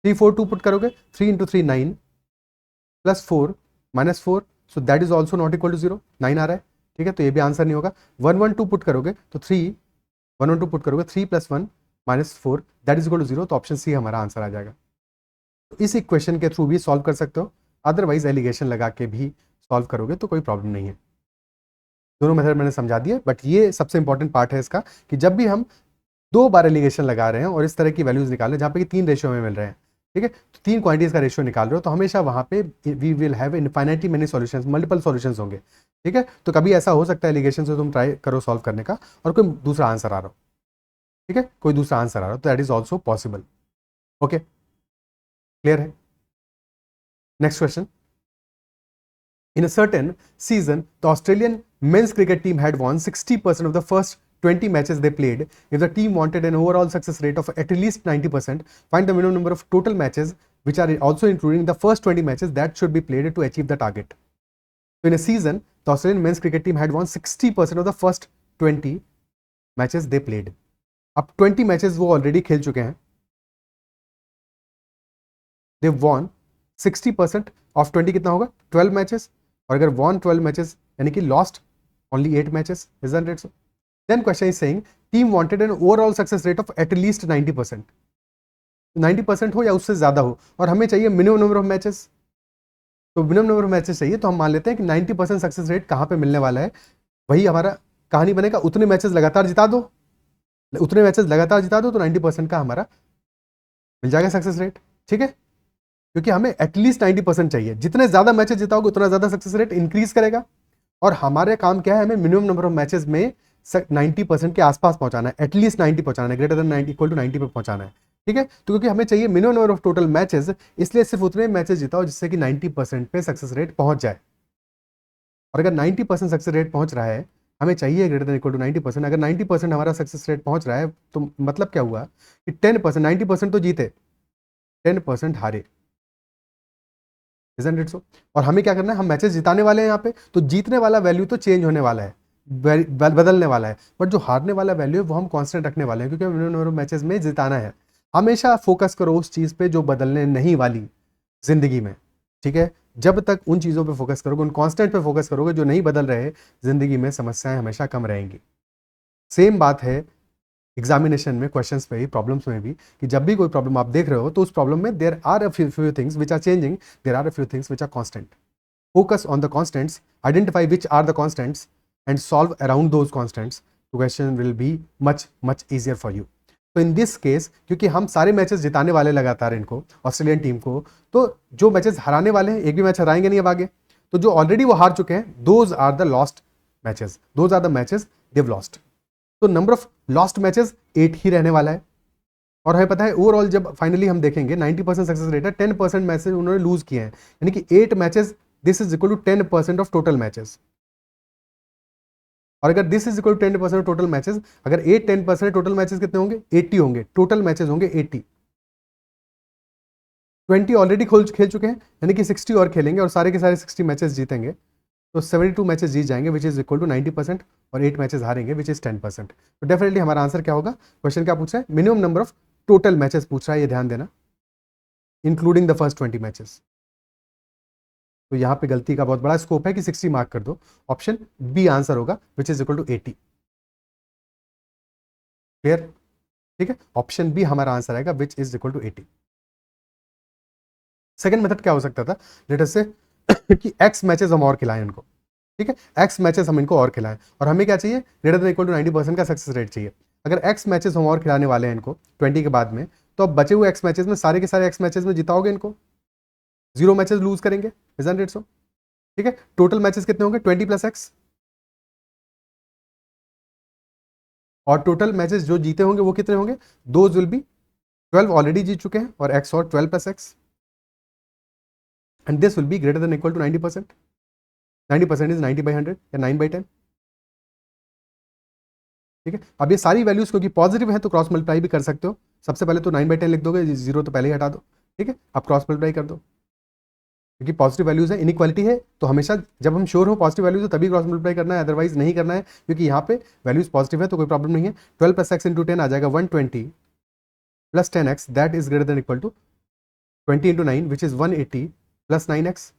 A: 3, 4, 2 पुट करोगे 3 into 3 9 plus 4 minus 4, so that is also not equal to 0, 9 आ रहा है, ठीक है, तो ये भी आंसर नहीं होगा। 1, 1, 2 पुट करोगे तो 3, 1, 1, 2 पुट करोगे 3 plus 1 minus 4 that is equal to 0, तो ऑप्शन सी हमारा आंसर आ जाएगा। तो इस इक्वेशन के थ्रू भी सॉल्व कर सकते हो, अदरवाइज एलिगेशन लगा के भी सॉल्व करोगे तो कोई प्रॉब्लम नहीं है। दोनों मेथड मैंने समझा दिए, बट ये सबसे इंपॉर्टेंट पार्ट है इसका कि जब भी हम 2 बार एलिगेशन लगा रहे हैं और इस तरह की वैल्यूज निकाल रहे हैं जहाँ पे कि 3 रेशियो में मिल रहे हैं, ठीक है, तो 3 क्वांटिटीज का रेशियो निकाल रहे हो तो हमेशा वहाँ पे we will have infinitely many solutions, multiple solutions होंगे, ठीक है। तो कभी ऐसा हो सकता है एलिगेशन से तुम ट्राई करो सॉल्व करने का और कोई दूसरा आंसर आ रहा हो, ठीक है, कोई दूसरा आंसर आ रहा हो, तो that is also possible. Okay, clear है? Next question. In a certain season, the Australian men's cricket team had won 60% of the first 20 matches they played. If the team wanted an overall success rate of at least 90%, find the minimum number of total matches, which are also including the first 20 matches that should be played to achieve the target. So in a season, the Australian men's cricket team had won 60% of the first 20 matches they played. अब 20 matches वो already खेल चुके हैं, they won 60% of 20 कितना होगा? 12 matches, और अगर von 12 matches यानी कि lost only 8 matches, isn't it so? Then question is saying team wanted an overall success rate of at least 90%. 90% हो या उससे ज्यादा हो, और हमें चाहिए मिनिमम नंबर ऑफ मैचेस, तो मिनिमम नंबर ऑफ मैचेस चाहिए, तो हम मान लेते हैं कि 90% सक्सेस रेट कहाँ पे मिलने वाला है, वही हमारा कहानी बनेगा। उतने मैचेस लगातार जिता दो, उतने मैचेस लगातार जिता दो तो 90% का हमारा मिल जाएगा सक्सेस रेट, ठीक है, क्योंकि हमें एटलीस्ट 90% चाहिए। जितने ज्यादा मैचेस जिताओगे उतना ज्यादा सक्सेस रेट इंक्रीज करेगा, और हमारे काम क्या है, हमें मिनिमम नंबर ऑफ मैचेस में 90% के आसपास पहुंचाना है, एटलीस्ट 90 पहुंचाना है, ग्रेटर देन 90 इक्वल टू 90 पे पहुंचाना है, ठीक है। तो क्योंकि हमें चाहिए minimum number of total matches, इसलिए सिर्फ उतने मैचेस जिताओ जिससे कि 90% पे सक्सेस रेट पहुंच जाए। और अगर 90% सक्सेस रेट पहुंच रहा है, हमें चाहिए ग्रेटर देन इक्वल टू 90%, अगर 90% हमारा सक्सेस रेट पहुंच रहा है तो मतलब क्या हुआ कि 10%, 90% तो जीते, 10% हारे, isn't it so? और हमें क्या करना है, हम मैचेस जिताने वाले हैं यहाँ पे, तो जीतने वाला वैल्यू तो चेंज होने वाला है, बदलने वाला है, बट जो हारने वाला वैल्यू है वो हम कांस्टेंट रखने वाले हैं, क्योंकि मिनिमम नंबर ऑफ मैचेस में जिताना है। हमेशा फोकस करो उस चीज पे जो बदलने नहीं वाली जिंदगी में, ठीक है। जब तक उन चीजों पे फोकस करोगे, उन कांस्टेंट पे फोकस करोगे जो नहीं बदल रहे, जिंदगी में समस्याएं हमेशा कम रहेंगी। सेम बात है एग्जामिनेशन में, क्वेश्चंस पे ही, प्रॉब्लम्स में भी, कि जब भी कोई प्रॉब्लम आप देख रहे हो तो उस प्रॉब्लम में there are a few things which are changing, there are a few things which are constant. Focus on the constants, identify which are the constants and solve around those constants. The question will be much easier for you. तो इन this case, क्योंकि हम सारे matches जिताने वाले लगातार इनको, Australian team को, तो जो मैचेस हराने वाले हैं, एक भी मैच हराएंगे नहीं अब आगे, तो जो ऑलरेडी वो हार चुके हैं, those are the lost matches, those are the matches they lost. तो नंबर ऑफ लॉस्ट मैचेस 8 ही रहने वाला है, और हमें पता है ओवरऑल जब फाइनली हम देखेंगे 90% सक्सेस रेट है, 10% मैचेस उन्होंने लूज किए हैं, यानी कि 8 matches, this is equal to 10% of total matches. और अगर this is equal to 10% of total matches, अगर 8 10% टोटल मैचेस कितने होंगे? 80 होंगे, टोटल मैचेस होंगे 80। 20 ऑलरेडी खेल चुके हैं, यानी कि 60 और खेलेंगे और सारे के सारे 60 मैचेस जीतेंगे, तो 72 मैचेस जीत जाएंगे विच इज इक्वल टू 90%, और 8 मैचेस हारेंगे विच इज 10%। तो डेफिनेटली हमारा आंसर क्या होगा? क्वेश्चन क्या पूछ रहा है? Minimum number of total matches पूछ रहा है, ये ध्यान देना, इंक्लूडिंग द फर्स्ट 20 मैचेस। तो यहाँ पे गलती का बहुत बड़ा स्कोप है कि 60 मार्क कर दो, ऑप्शन बी आंसर होगा which is equal to 80। Clear? ठीक है, ऑप्शन बी हमारा आंसर आएगा which is equal to 80। Second method क्या हो सकता था? लेट अस से कि एक्स मैचेस हम और खिलाएं इनको, ठीक है, एक्स मैचेस हम इनको और खिलाएं, और हमें क्या चाहिए? ग्रेटर देन इक्वल टू 90% का सक्सेस रेट चाहिए। अगर एक्स मैचेस हम और खिलाने वाले हैं इनको 20 के बाद में, तो अब बचे हुए एक्स मैचेस में सारे के सारे एक्स मैचेस में जिताओगे इनको, 0 मैचेस लूज करेंगे, isn't it so? ठीक है, टोटल मैचेस कितने होंगे? 20 प्लस एक्स, और टोटल मैचेस जो जीते होंगे वो कितने होंगे? दोज विल बी 12 ऑलरेडी जीत चुके हैं, और एक्स और 12 plus x, and this will be greater than equal to 90%। 90% is 90 by 100 या 9 by 10, ठीक है, अब ये सारी वैल्यूज क्योंकि पॉजिटिव है तो क्रॉस मल्टीप्लाई भी कर सकते हो। सबसे पहले तो 9/10 लिख दोगे, 0 तो पहले ही हटा दो। ठीक है, अब क्रॉस मल्टीप्लाई कर दो, क्योंकि पॉजिटिव वैल्यूज है, इनइक्वालिटी है, तो हमेशा जब हम श्योर हो पॉजिटिव वैल्यूज है तभी क्रॉस मल्टीप्लाई करना है, अदरवाइज नहीं करना है, क्योंकि यहाँ पे वैल्यूज पॉजिटिव है तो कोई प्रॉब्लम नहीं है। 12 + x × 10 आ जाएगा 120 + 10x that is greater than equal to 20 × 9 which is 180 + 9x।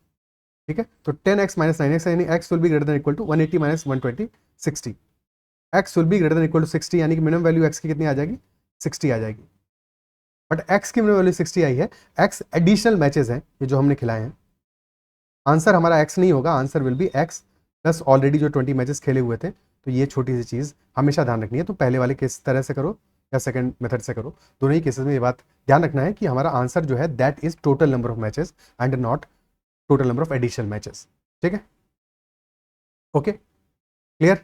A: ठीक है, तो 10x - 9x यानी x will be greater than equal to 180 - 120 60। x will be greater than equal to 60 यानी कि मिनिमम वैल्यू x की कितनी आ जाएगी, 60 आ जाएगी। बट x की मिनिमम वैल्यू 60 आई है, x एडिशनल मैचेस हैं ये जो हमने खिलाए हैं। आंसर हमारा x नहीं होगा, answer will be x plus already जो 20 मैचेस खेले हुए थे। तो ये छोटी सी चीज़ हमेशा ध्यान रखनी है। तो पहले वाले केस तरह से करो या सेकंड मेथड से करो, दोनों ही केसेस में ये बात ध्यान रखना है कि हमारा आंसर जो है that is total number of matches and not total number of additional matches. ठीक है, ओके, क्लियर।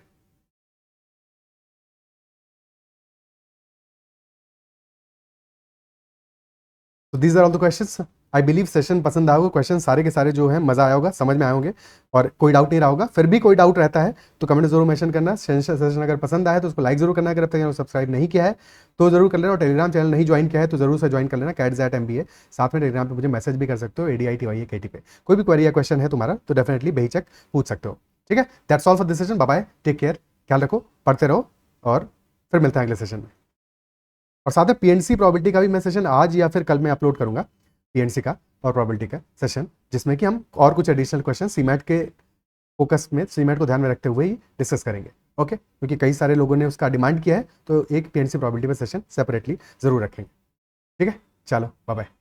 A: तो these are all the questions. I believe session पसंद आया होगा, क्वेश्चन सारे के सारे जो है मजा आया होगा, समझ में आए होंगे और कोई डाउट नहीं रहा होगा। फिर भी कोई डाउट रहता है तो कमेंट जरूर मेंशन करना। सेशन अगर पसंद आया तो उसको लाइक जरूर करना, अगर अब तक सब्सक्राइब नहीं किया है तो जरूर कर लेना, और टेलीग्राम चैनल नहीं ज्वाइन किया है तो जरूर से ज्वाइन कर लेना, CATS@MBA। साथ में टेलीग्राम पे मुझे मैसेज भी कर सकते हो, ADITYAKT पे। कोई भी क्वेरी या क्वेश्चन है तुम्हारा तो डेफिनेटली बेहिचक पूछ सकते हो। ठीक है, that's all for this session. Bye bye, take care, ख्याल रखो, पढ़ते रहो और फिर मिलते हैं अगले सेशन में। और साथ में PNC प्रोबेबिलिटी का भी मैं सेशन आज या फिर कल में अपलोड करूंगा, PNC का और प्रोबेबिलिटी का सेशन, जिसमें कि हम और कुछ एडिशनल क्वेश्चन सीमैट के फोकस में, सीमैट को ध्यान में रखते हुए ही डिस्कस करेंगे। ओके, क्योंकि कई सारे लोगों ने उसका डिमांड किया है तो एक PNC प्रोबेबिलिटी पर सेशन सेपरेटली जरूर रखेंगे। ठीक है, चलो बाय बाय।